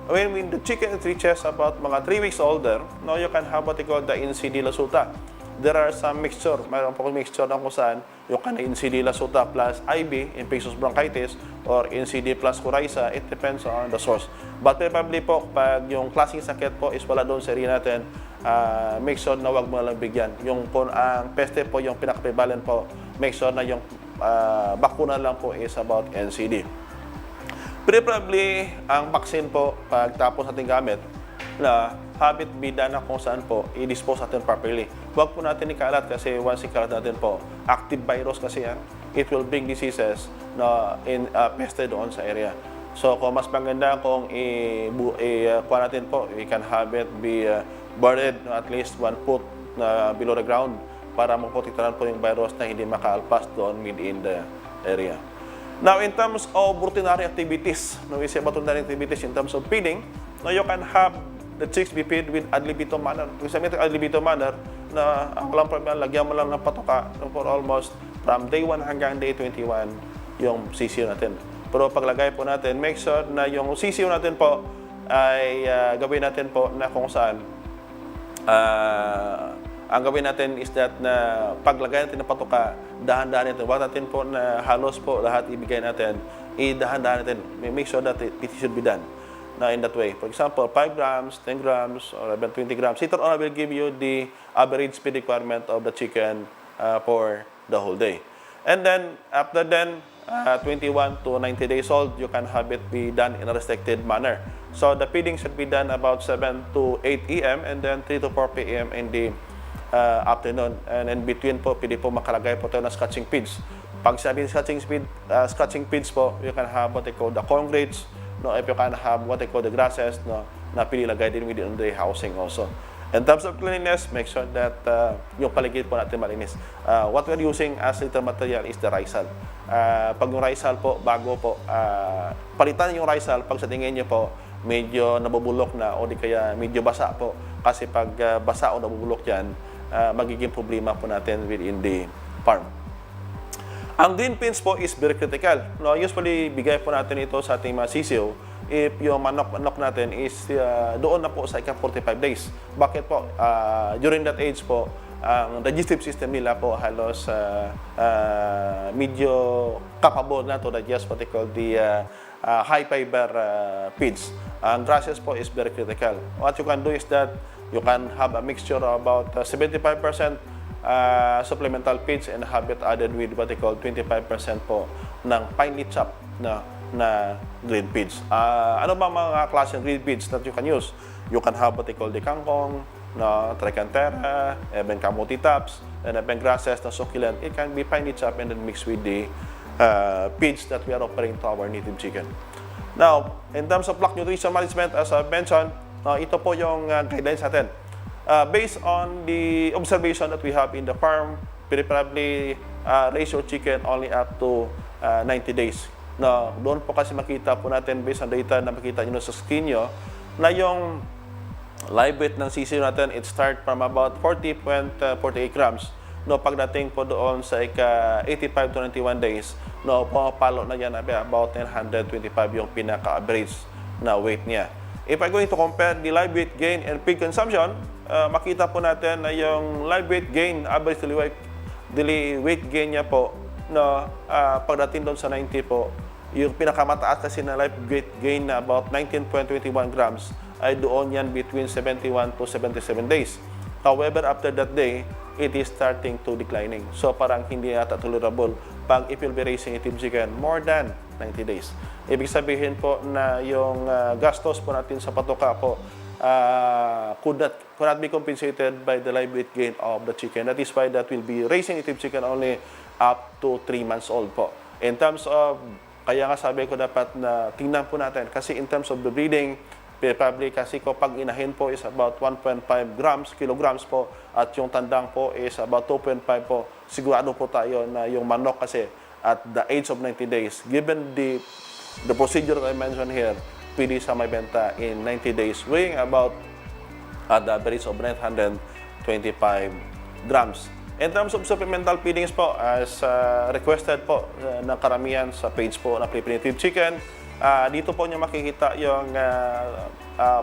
When the chicken reaches about mga 3 weeks older, no, you can have what they call the NCD lasuta. There are some mixture, mayroon po mixture na kung saan yung NCD lasuta plus IB, infectious bronchitis, or NCD plus coryza, it depends on the source. But probably po, pag yung klaseng sakit po is wala doon sa area natin, make sure na wag mo lang bigyan. Yung kung ang peste po, yung pinaka-prevalent po, make sure na yung bakuna lang po is about NCD. Preferably, ang vaccine po, pag tapos natin gamit, na habit bida na kung saan po i-dispose natin properly. Huwag po natin ikalat kasi once ikalat natin po, active virus kasi yan, it will bring diseases na peste doon sa area. So, kung mas maganda kung kuha natin po, we can have it be buried at least 1 foot na below the ground para maprotektahan po yung virus na hindi makaalpas doon within the area. Now, in terms of routinary activities, no, we say about routinary activities in terms of feeding, no, you can have the chicks be fed with ad libitum manner. Kung sabihin ad libitum manner, na ang walang problema, lagyan mo lang ng patoka for almost from day 1 hanggang day 21 yung sisiyo natin. Pero paglagay po natin, make sure na yung sisiyo natin po ay gawin natin po na kung saan ang gawin natin is that na paglagay natin ng patoka, dahan-dahan natin. Huwag natin po na halos po lahat ibigay natin, dahan-dahan natin. Make sure that it should be done na in that way. For example, 5 grams, 10 grams, or even 20 grams. Later on, I will give you the average feed requirement of the chicken for the whole day. And then, after then, 21 to 90 days old, you can have it be done in a restricted manner. So, the feeding should be done about 7 to 8 a.m. and then 3 to 4 p.m. in the afternoon. And in between po, pwede po makalagay po tayo ng scratching feeds. Pag sabi scratching feeds po, you can have what they call the corn grits, no, if you can have what they call the grasses, no, na pinilagay din within the housing also. In terms of cleanliness, make sure that yung paligid po natin malinis. What we're using as litter material is the rice hull. Pag yung rice hull po, bago po, palitan yung rice hull pag sa tingin niyo po, medyo nabubulok na o di kaya medyo basa po. Kasi pag basa o nabubulok yan, magiging problema po natin within the farm. Ang green pins po is very critical. No, usually, bigay po natin ito sa ating mga sisiyo if yung manok natin is doon na po sa ika-45 days. Bakit po? During that age po, ang digestive system nila po halos medyo capable na to digest what they call the high fiber feeds. Ang grasses po is very critical. What you can do is that you can have a mixture of about 75% supplemental feeds and have it added with what they call 25% po ng finely chopped na green feeds. Ano ba mga klase ng green feeds that you can use? You can have what they call the kangkong, trichantera, even kamuti tops, and even grasses na succulent. It can be finely chopped and then mixed with the feeds that we are offering to our native chicken. Now, in terms of flock nutrition management, as I mentioned, ito po yung guidelines natin. Based on the observation that we have in the farm, preferably raise your chicken only up to 90 days. No, doon po kasi makita po natin based on data na makita nyo sa screen nyo na yung live weight ng sisiyo natin, it start from about 40.48 grams. No, pagdating po doon sa ika 85 to 91 days, no, pumapalo na yan about 925 yung pinaka-average na weight niya. If I'm going to compare the live weight gain and feed consumption, makita po natin na yung live weight gain, average daily weight gain niya po, no, pagdating doon sa 90 po, yung pinakamataas kasi na live weight gain na about 19.21 grams ay doon yan between 71 to 77 days. However, after that day, it is starting to declining. So parang hindi yata tolerable pag if you'll be raising native chicken more than 90 days. Ibig sabihin po na yung gastos po natin sa patoka po could not be compensated by the live weight gain of the chicken. That is why that will be raising native chicken only up to 3 months old po. In terms of, kaya nga sabi ko dapat na tingnan po natin kasi in terms of the breeding, probably kasi ko pag inahin po is about 1.5 kilograms po at yung tandang po is about 2.5 po. Sigurado po tayo na yung manok kasi at the age of 90 days, given the procedure that I mentioned here, pwede sa may benta in 90 days, weighing about at the average of 925 grams. In terms of supplemental feedings po, as requested po ng karamihan sa page po na Preparative Chicken, dito po nyo makikita yung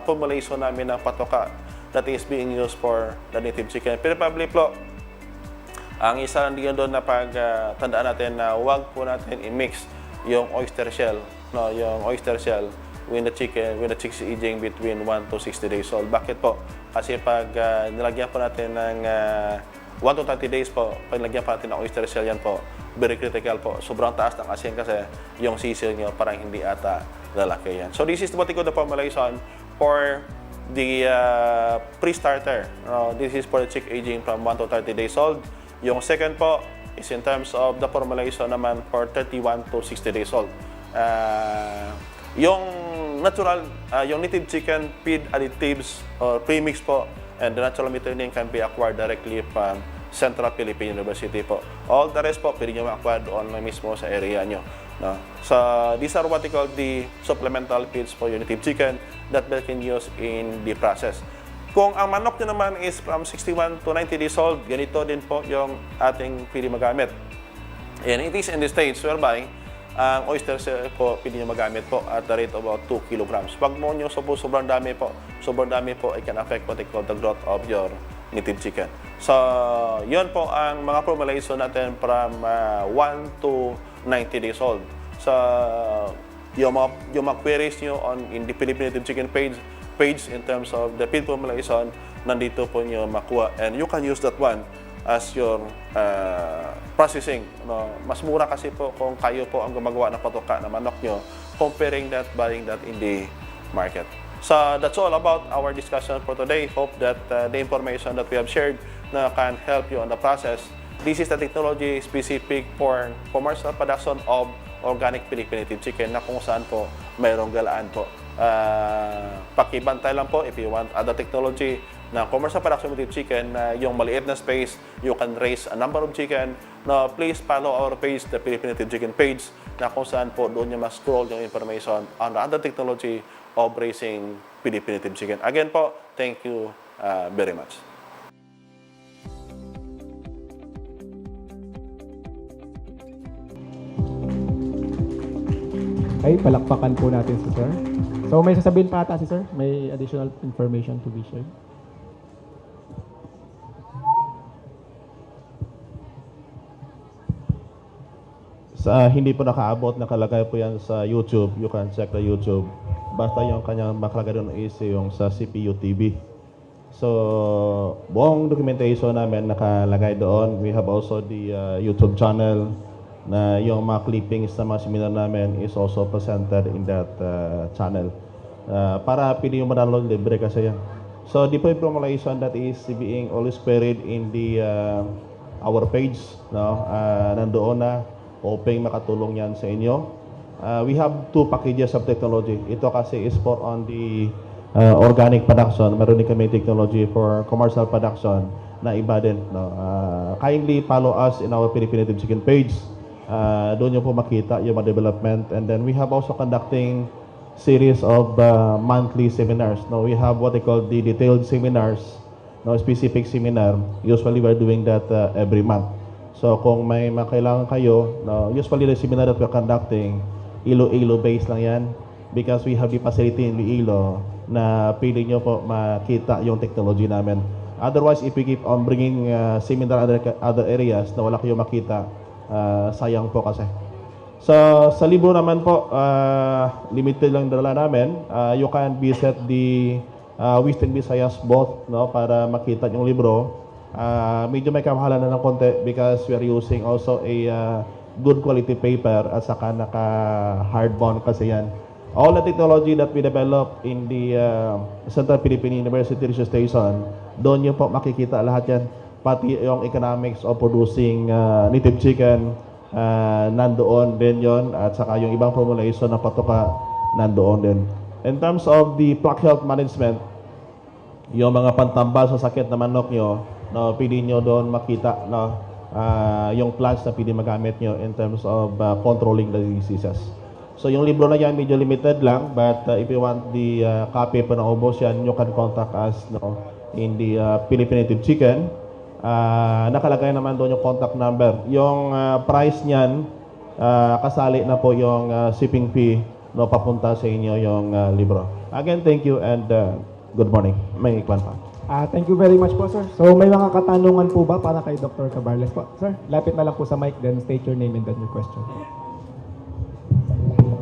formulation namin ng patoka that is being used for the native chicken. Pero probably po, ang isa lang doon na tandaan natin na huwag po natin i-mix yung oyster shell, no, yung oyster shell when the chicks is aging between 1 to 60 days old. Bakit po? Kasi pag nilagyan po natin ng 1 to 30 days po, pag nilagyan po natin ng oyster shell yan po, very critical po. Sobrang taas ng asin kasi yung sisig nyo parang hindi ata lalaki yan. So this is what we call the formulation for the pre-starter. This is for the chick aging from 1 to 30 days old. Yung second po is in terms of the formulation naman for 31 to 60 days old. Yung natural, yung native chicken feed additives or premix po and the natural methionine can be acquired directly from Central Philippine University po. All the rest po, pwede nyo ma-acquire doon na mismo sa area nyo. No? So, these are what we call the supplemental feeds for your native chicken that they can use in the process. Kung ang manok nyo naman is from 61 to 90 days old, ganito din po yung ating pwede magamit. And it is in the stage whereby ang oysters po pwede nyo magamit po at the rate of about 2 kilograms. Pag mo nyo sobrang dami po, it can affect what they call the growth of your native chicken. So, yun po ang mga formulation natin from 1 to 90 days old. So, yung mga queries nyo in the Philippine Native Chicken page in terms of the feed formulation, nandito po nyo makuha. And you can use that one as your processing. No? Mas mura kasi po kung kayo po ang gumagawa ng patoka na manok nyo, comparing that, buying that in the market. So that's all about our discussion for today. Hope that the information that we have shared can help you on the process. This is the technology specific for commercial production of organic Philippine native chicken na kung saan po mayroong galaan po. Pakibantay lang po if you want other technology na commercial production of native chicken na yung maliit na space, you can raise a number of chicken. Now, please follow our page, the Philippine Native Chicken page, na kung saan po doon nyo ma-scroll yung information on the other technology of raising Philippine Native Chicken. Again po, thank you very much. Okay, palakpakan po natin si Sir. So may sasabihin pa ata si Sir? May additional information to be shared? Sa hindi po nakaabot, nakalagay po yan sa YouTube. You can check the YouTube. Basta yung kanyang makalagay doon is yung sa CPU TV. So, buong documentation namin nakalagay doon. We have also the YouTube channel na yung mga clippings sa mga seminar namin is also presented in that channel. Para pili yung ma-download libre kasi yan. So, the formulation that is being always queried in the our page, no? Nandoon na. Hoping makatulong yan sa inyo. We have 2 packages of technology. Ito kasi is for on the organic production. Meron din kami technology for commercial production na iba din. No? Kindly follow us in our Philippine Native Chicken page. Doon nyo po makita yung mga development. And then we have also conducting series of monthly seminars. No? We have what they call the detailed seminars, no? Specific seminar. Usually we're doing that every month. So kung may makailangan kayo, no, usually the seminar that we're conducting, Iloilo based lang yan because we have the facility in Iloilo na pili nyo po makita yung technology namin. Otherwise, if we keep on bringing seminar other areas na wala kayo makita, sayang po kasi. So sa libro naman po, limited lang dala namin. You can visit the Western Visayas both, no, para makita yung libro. Medyo may kamahalan na ng konti because we are using also a good quality paper at saka naka hardbound kasi yan. All the technology that we develop in the Central Philippine University Research Station, doon nyo po makikita lahat yan. Pati yung economics of producing native chicken, nandoon din yon at saka yung ibang formulation ng patoka, nandoon din. In terms of the flock health management, yung mga pantambal sa sakit na manok nyo, no, pwede nyo doon makita, no, yung plants na pwede magamit nyo in terms of controlling the diseases. So yung libro na yan medyo limited lang, but if you want the copy pa na ubos yan, you can contact us, no, in the Philippine Native Chicken. Nakalagay naman doon yung contact number. Yung price niyan, kasali na po yung shipping fee, no, papunta sa inyo yung libro. Again, thank you and good morning. May iklan pa. Thank you very much po, Sir. So may mga katanungan po ba para kay Dr. Cabarles po? Sir, lapit na lang po sa mic, then state your name and then your question.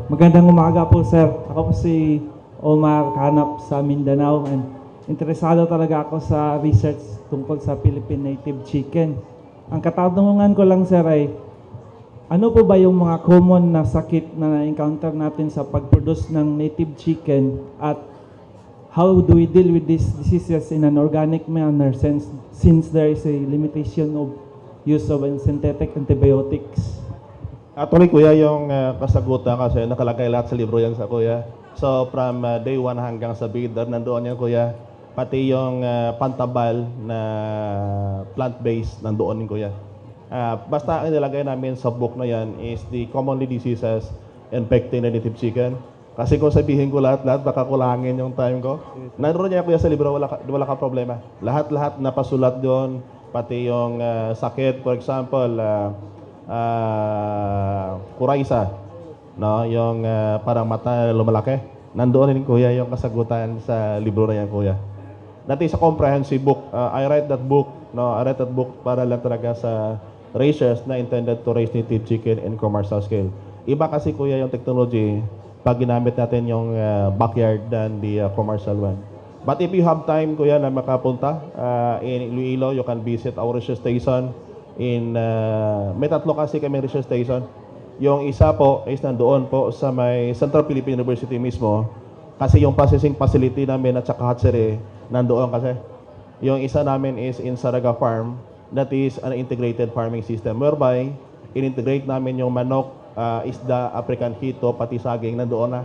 Magandang umaga po, sir. Ako po si Omar Kanap sa Mindanao and interesado talaga ako sa research tungkol sa Philippine Native Chicken. Ang katanungan ko lang, sir, ay ano po ba yung mga common na sakit na na-encounter natin sa pag-produce ng native chicken at how do we deal with these diseases in an organic manner since there is a limitation of use of synthetic antibiotics? Actually, kuya, yung kasagutan kasi nakalagay lahat sa libro yan sa kuya. So from day 1 hanggang sa bidder, nandoon yan kuya. pati yung pantabal na plant-based nandoon din kuya. Basta ang nilagay namin sa book na yan is the commonly diseases infecting the native chicken. Kasi kung sabihin ko lahat-lahat, baka kulangin yung time ko. Naroon niya kuya sa libro, wala ka problema. Lahat-lahat napasulat doon, pati yung sakit, for example, Coryza, no? Yung parang mata lumalaki. Nandoon din kuya yung kasagutan sa libro na yan kuya. That is a comprehensive book. I write that book, no? I write that book para lang talaga sa raisers na intended to raise native chicken in commercial scale. Iba kasi kuya yung technology pag ginamit natin yung backyard than the commercial one. But if you have time kuya na makapunta in Iloilo, you can visit our research station in may tatlo kasi kami research station. Yung isa po is nandoon po sa may Central Philippine University mismo kasi yung processing facility namin at saka hatchery nandoon kasi. Yung isa namin is in Saraga Farm, that is an integrated farming system whereby in-integrate namin yung manok, isda, African hito, pati saging nandoon na.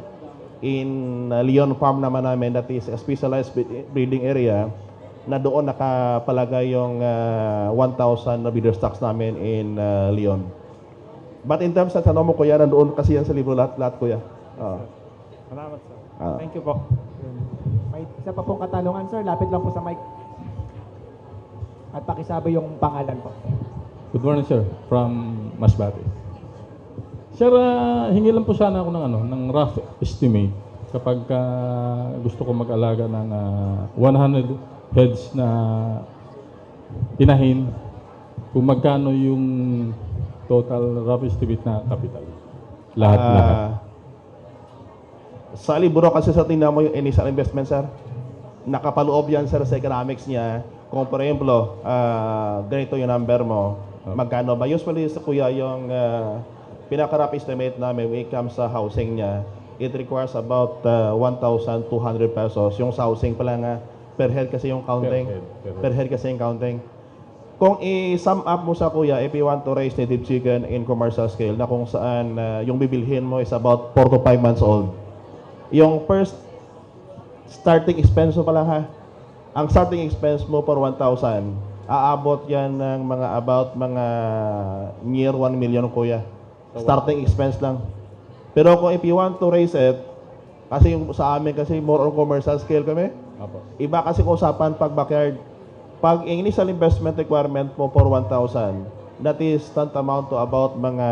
In Leon Farm naman namin, that is a specialized breeding area, na doon nakapalagay yung 1,000 na breeder stocks namin in Leon. But in terms sa tanong mo kuya, nandoon kasi yan sa libro lahat kuya. Salamat, sir. Ah. Thank you po. May isa pa pong katanungan, sir. Lapit lang po sa mic. At pakisabi yung pangalan po. Good morning, sir. From Masbate. Sir, hingi lang po sana ako ng rough estimate kapag gusto ko mag-alaga ng 100 heads na inahin, kung magkano yung total rough estimate na capital. Lahat. Sa libro kasi sa tingnan mo yung initial investment, sir. Nakapaloob yan, sir, sa economics niya. Kung por ejemplo, ganito yung number mo, magkano ba? Usually sa kuya yung pinaka-rough estimate namin when it comes sa housing niya, it requires about 1,200 pesos. Yung sa housing pala nga, per head kasi yung counting. Per head kasi yung counting. Kung i-sum up mo sa kuya, if you want to raise native chicken in commercial scale, na kung saan yung bibilhin mo is about 4 to 5 months old. Yung first starting expense mo pala ha, ang starting expense mo for 1,000, aabot yan ng mga near 1 million kuya. Starting expense lang. Pero kung if you want to raise it, kasi yung sa amin kasi more on commercial scale kami, Apo. iba kasi kung usapan pag backyard. Pag initial investment requirement mo for 1,000, that is tantamount to about mga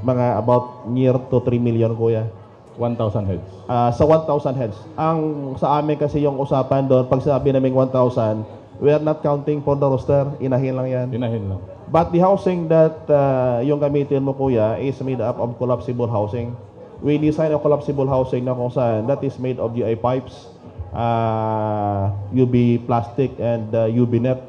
mga about near to 3 million kuya. 1,000 heads. Sa 1,000 heads. Ang sa amin kasi yung usapan doon, pag sinabi namin 1,000, we are not counting for the roster, inahin lang yan. Inahin lang. But the housing that yung gamitin mo kuya is made up of collapsible housing. We design a collapsible housing na kung saan that is made of GI pipes, UV plastic and UV net.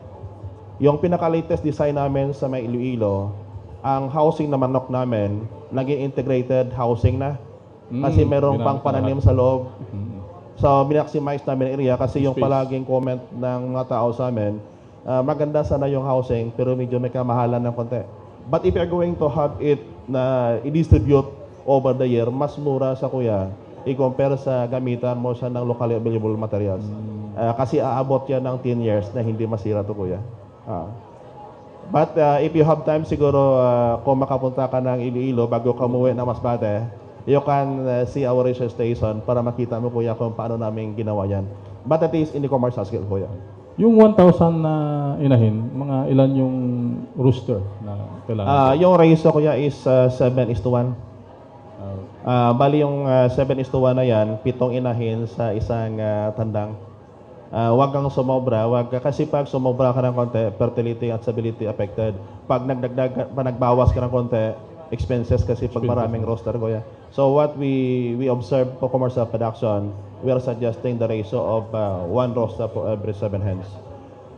Yung pinaka-latest design namin sa may Iloilo, ang housing na manok namin, naging integrated housing na. Kasi merong pang pananim sa loob. So, minmaximize namin area kasi yung Space. palaging comment ng mga tao sa amin, maganda sana yung housing pero medyo may kamahalan ng konti. But if you're going to have it na i-distribute over the year, mas mura sa kuya i-compare sa gamitan mo sa ng locally available materials. Kasi aabot yan ng 10 years na hindi masira to kuya. But if you have time siguro kung makapunta ka ng Iloilo bago ka umuwi ng Masbate, you can see our research station para makita mo kuya kung paano namin ginawa yan. But that is in the commercial scale kuya. Yung 1,000 na inahin, mga ilan yung rooster na kailangan? Yung ratio kuya is 7:1. Bali yung 7:1 na yan, 7 inahin sa isang tandang. Huwag kang sumobra, kasi pag sumobra ka ng konti, fertility at stability affected. Pag nagbawas ka ng konti, expenses kasi pag maraming roster kuya. So what we observe for commercial production, we are suggesting the ratio of 1 roster for every 7 hens.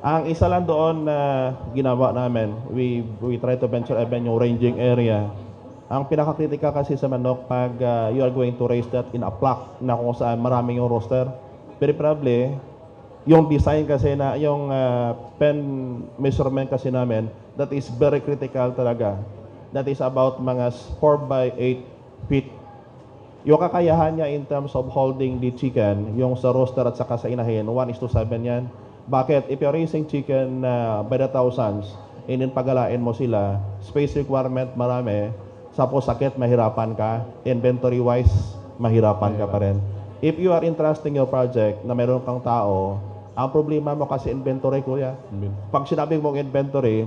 Ang isa lang doon na ginawa namin, we try to venture even yung ranging area. Ang pinaka-kritika kasi sa manok pag you are going to raise that in a flock na kung saan maraming yung roster, very probably yung design kasi na yung pen measurement kasi namin, that is very critical talaga. That is about mga 4 by 8 feet. yung kakayahan niya in terms of holding the chicken, yung sa roaster at saka sa inahin, 1:7 yan. Bakit? If you're raising chicken by the thousands, and then pagalain mo sila, space requirement marami, suppose sakit, mahirapan ka, inventory-wise, mahirapan ka pa rin. If you are entrusting your project na meron kang tao, ang problema mo kasi inventory, kuya. Pag sinabi mong inventory,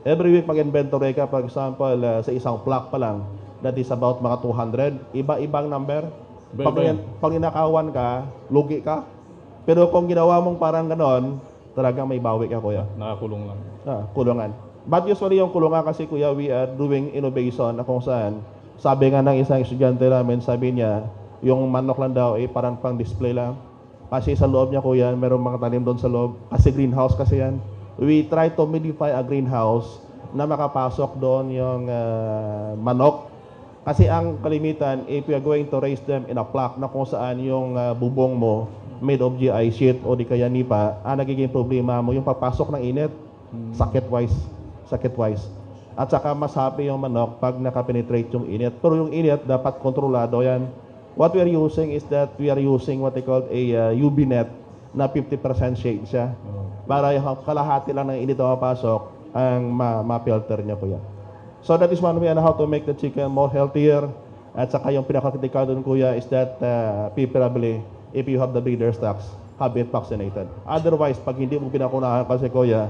every week mag-inventory ka, for example, sa isang block pa lang, that is about mga 200, iba-ibang number. Pag ninakawan ka, lugi ka. Pero kung ginawa mong parang ganon, talagang may bawi ka, kuya. Nakakulong lang. Kulungan. But usually yung kulungan kasi, kuya, we are doing innovation na kung saan, sabi nga ng isang estudyante namin, sabi niya, yung manok lang daw, parang pang display lang. Kasi sa loob niya, kuya, merong mga tanim doon sa loob. Kasi greenhouse kasi yan. We try to modify a greenhouse na makapasok doon yung manok. Kasi ang kalimitan, if you are going to raise them in a flock na kung saan yung bubong mo made of GI sheet o di kaya nipa, ang nagiging problema mo yung papasok ng init, sakit-wise. At saka mas happy yung manok pag nakapenetrate yung init. Pero yung init, dapat kontrolado yan. What we are using is that we are using what they call a UV net na 50% shade siya. Para yung kalahati lang ng init na mapasok, ang ma-filter niya po yan. So that is one way on how to make the chicken more healthier. At saka yung pinaka-critical doon, kuya, is that preferably, if you have the breeder stocks, have it vaccinated. Otherwise, pag hindi mo pinakunahan kasi, kuya,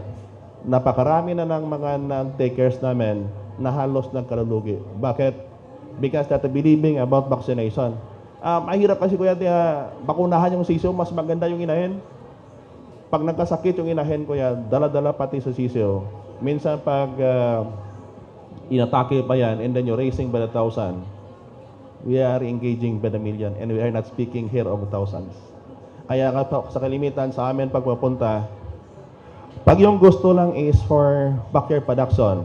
napakarami na ng mga non-takers namin na halos nagkalulugi. Bakit? Because that believing about vaccination. Mahirap kasi, kuya, bakunahan yung sisiyo, mas maganda yung inahin. Pag nagkasakit yung inahin, kuya, dala-dala pati sa sisiyo. Minsan pag inatake pa yan, and then you're raising by the thousand, we are engaging by the million, and we are not speaking here of thousands. Kaya nga po, sa kalimitan sa amin pag mapunta, pag yung gusto lang is for backyard production,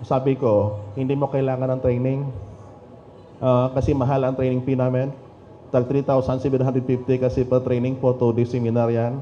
sabi ko, hindi mo kailangan ng training. Kasi mahal ang training fee namin. Tag 3,750 kasi per training po, 2-day seminar yan.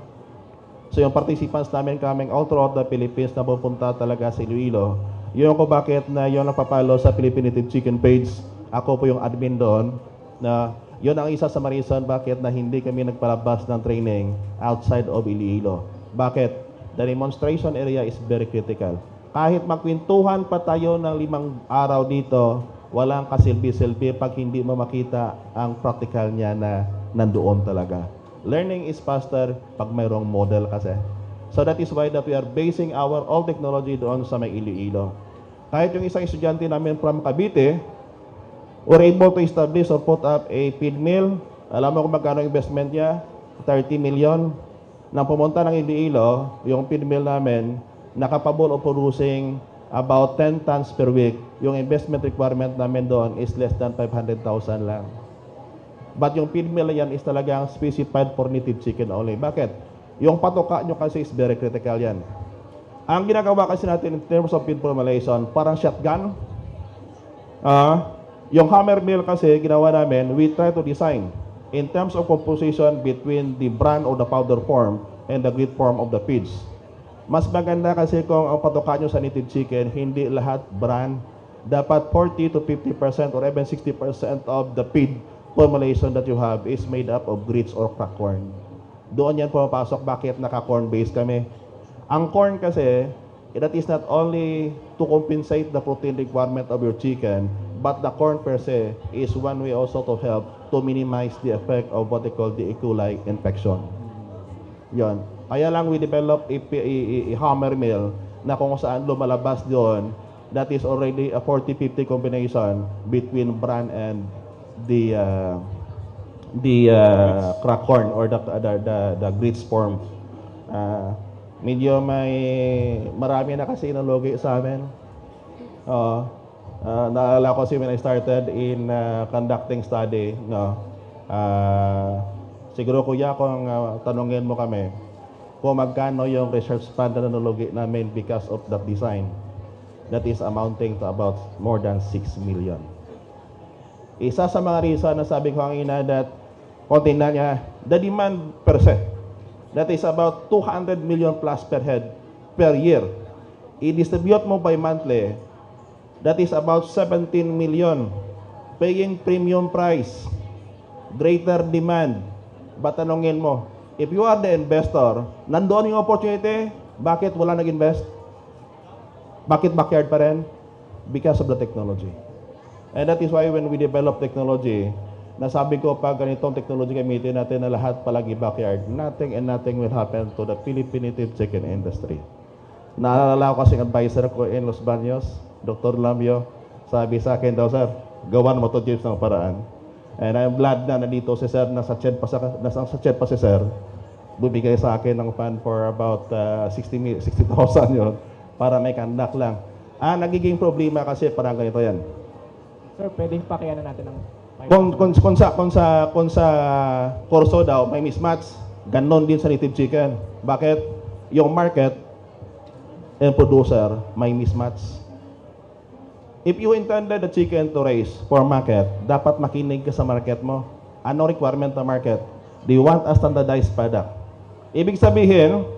So yung participants namin coming all throughout the Philippines na pupunta talaga sa Iloilo, yun ko bakit na yun ang papalo sa Philippine Native Chicken page. Ako po yung admin doon na yun ang isa sa reason bakit na hindi kami nagpalabas ng training outside of Iloilo. Bakit? The demonstration area is very critical. Kahit magkwentuhan pa tayo ng 5 araw dito, walang kasilbi-silbi pag hindi mo makita ang practical niya na nandoon talaga. Learning is faster pag mayroong model kasi. So that is why that we are basing our all technology doon sa may Iloilo. Kahit yung isang estudyante namin from Cavite, we're able to establish or put up a feed mill. Alam mo kung magkano investment niya? 30 million. Nang pumunta ng Iloilo, yung feed mill namin, nakapable of producing about 10 tons per week. Yung investment requirement namin doon is less than 500,000 lang. But yung feed mill yan is talagang specified for native chicken only. Bakit? Yung patoka nyo kasi is very critical yan. Ang ginagawa kasi natin in terms of feed formulation, parang shotgun. Yung hammer mill kasi ginawa namin, we try to design in terms of composition between the bran or the powder form and the grit form of the feeds. Mas maganda kasi kung ang patoka nyo sa native chicken, hindi lahat bran. Dapat 40 to 50% or even 60% of the feed formulation that you have is made up of grits or cracked corn. Doon yan pumapasok bakit naka-corn based kami. Ang corn kasi, that is not only to compensate the protein requirement of your chicken, but the corn per se is one way also to help to minimize the effect of what they call the E. coli infection. Yon. Kaya lang we develop a hammer mill na kung saan lumalabas doon, that is already a 40-50 combination between bran and the cracked corn or the grits form. Medyo marami na kasi nalugi sa amin. Naalala ko when I started in conducting study, no. Siguro kuya kung tanungin mo kami kung magkano yung research fund na nalugi namin because of that design, that is amounting to about more than 6 million. Isa sa mga reason na sabi ko kanina that konti na niya, the demand per se, that is about 200 million plus per head per year. I-distribute mo by monthly, that is about 17 million paying premium price greater demand. Batanungin mo, if you are the investor, nandoon yung opportunity, bakit wala nag-invest? Bakit backyard pa rin? Because of the technology. And that is why when we develop technology, nasabi ko pag ganitong technology gamitin natin na lahat palagi backyard, nothing and nothing will happen to the Philippine native chicken industry. Naalala ko kasing advisor ko in Los Baños, Dr. Lamio, sabi sa akin daw, sir, gawan mo to James ng paraan. And I'm glad na nandito si sir, nasa chat pa si sir, bumigay sa akin ng fund for about 60,000 yun para may kandak lang. Nagiging problema kasi parang ganito yan. Sir, pwedeng pakianan natin ng Kung sa Corso daw may mismatch, ganon din sa native chicken. Bakit? Yung market and producer may mismatch. If you intended the chicken to raise for market, dapat makinig ka sa market mo. Ano requirement ng market? They want a standardized product. Ibig sabihin,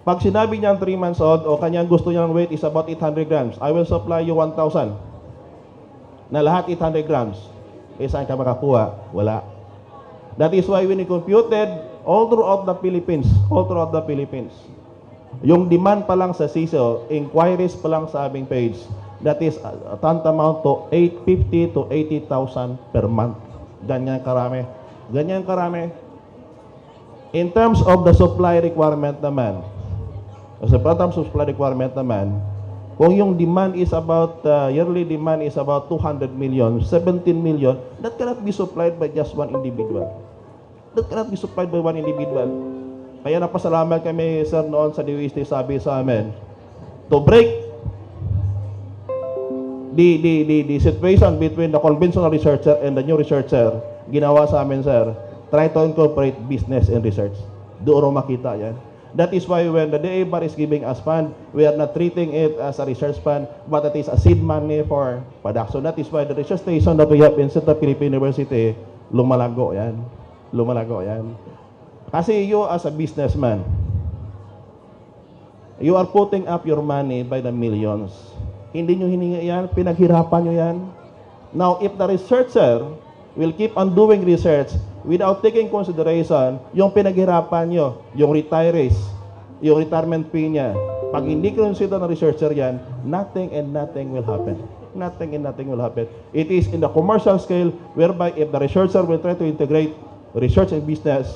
pag sinabi niya 3 months old o kanyang gusto niyang weight is about 800 grams, I will supply you 1,000. Na lahat 800 grams. Saan ka makakuha? Wala. That is why when we computed all throughout the Philippines, yung demand pa lang sa CISO, inquiries pa lang sa aming page, that is tantamount to 850 to 80,000 per month. Ganyan karami. In terms of the supply requirement naman, kung yung demand is about, yearly demand is about 200 million, 17 million, that cannot be supplied by just one individual. Kaya napasalamat kami, sir, noon sa DOST, sabi sa amin, to break the situation between the conventional researcher and the new researcher, ginawa sa amin, sir, try to incorporate business and research. Doon makita yan. That is why when the DA-BAR is giving us fund, we are not treating it as a research fund, but it is a seed money for production. That is why the research station that we have in Central Philippine University, lumalago yan. Kasi you as a businessman, you are putting up your money by the millions. Hindi nyo hiningi yan, pinaghirapan nyo yan. Now, if the researcher will keep on doing research without taking consideration yung pinaghirapan nyo, yung retirees, yung retirement fee niya, pag hindi consider ng researcher yan, nothing and nothing will happen. It is in the commercial scale whereby if the researcher will try to integrate research and business,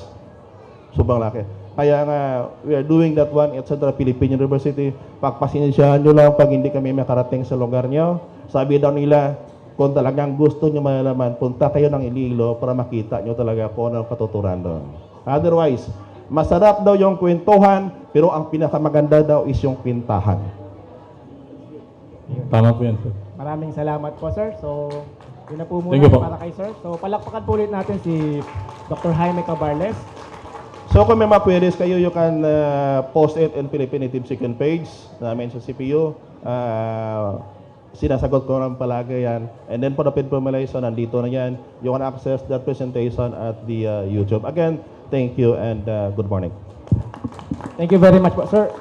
subang laki. Kaya nga, we are doing that one at Central Philippine University. Pagpasensyahan nyo lang pag hindi kami makarating sa lugar nyo. Sabi daw nila, kung talagang gusto nyo malalaman, punta kayo ng Iloilo para makita nyo talaga kung anong patuturan doon. Otherwise, masarap daw yung kwentuhan, pero ang pinakamaganda daw is yung pintahan. Tama po yan, sir. Maraming salamat po, sir. So, yun na po Thank you po. muna para kay sir. So, palakpakan po ulit natin si Dr. Jaime Cabarles. So kung may mga queries kayo, you can post it in Philippine Native Chicken page namin sa CPU. Sinasagot ko lang palagi yan. And then for the paid formulation, nandito na yan. You can access that presentation at the YouTube. Again, thank you and good morning. Thank you very much po, sir.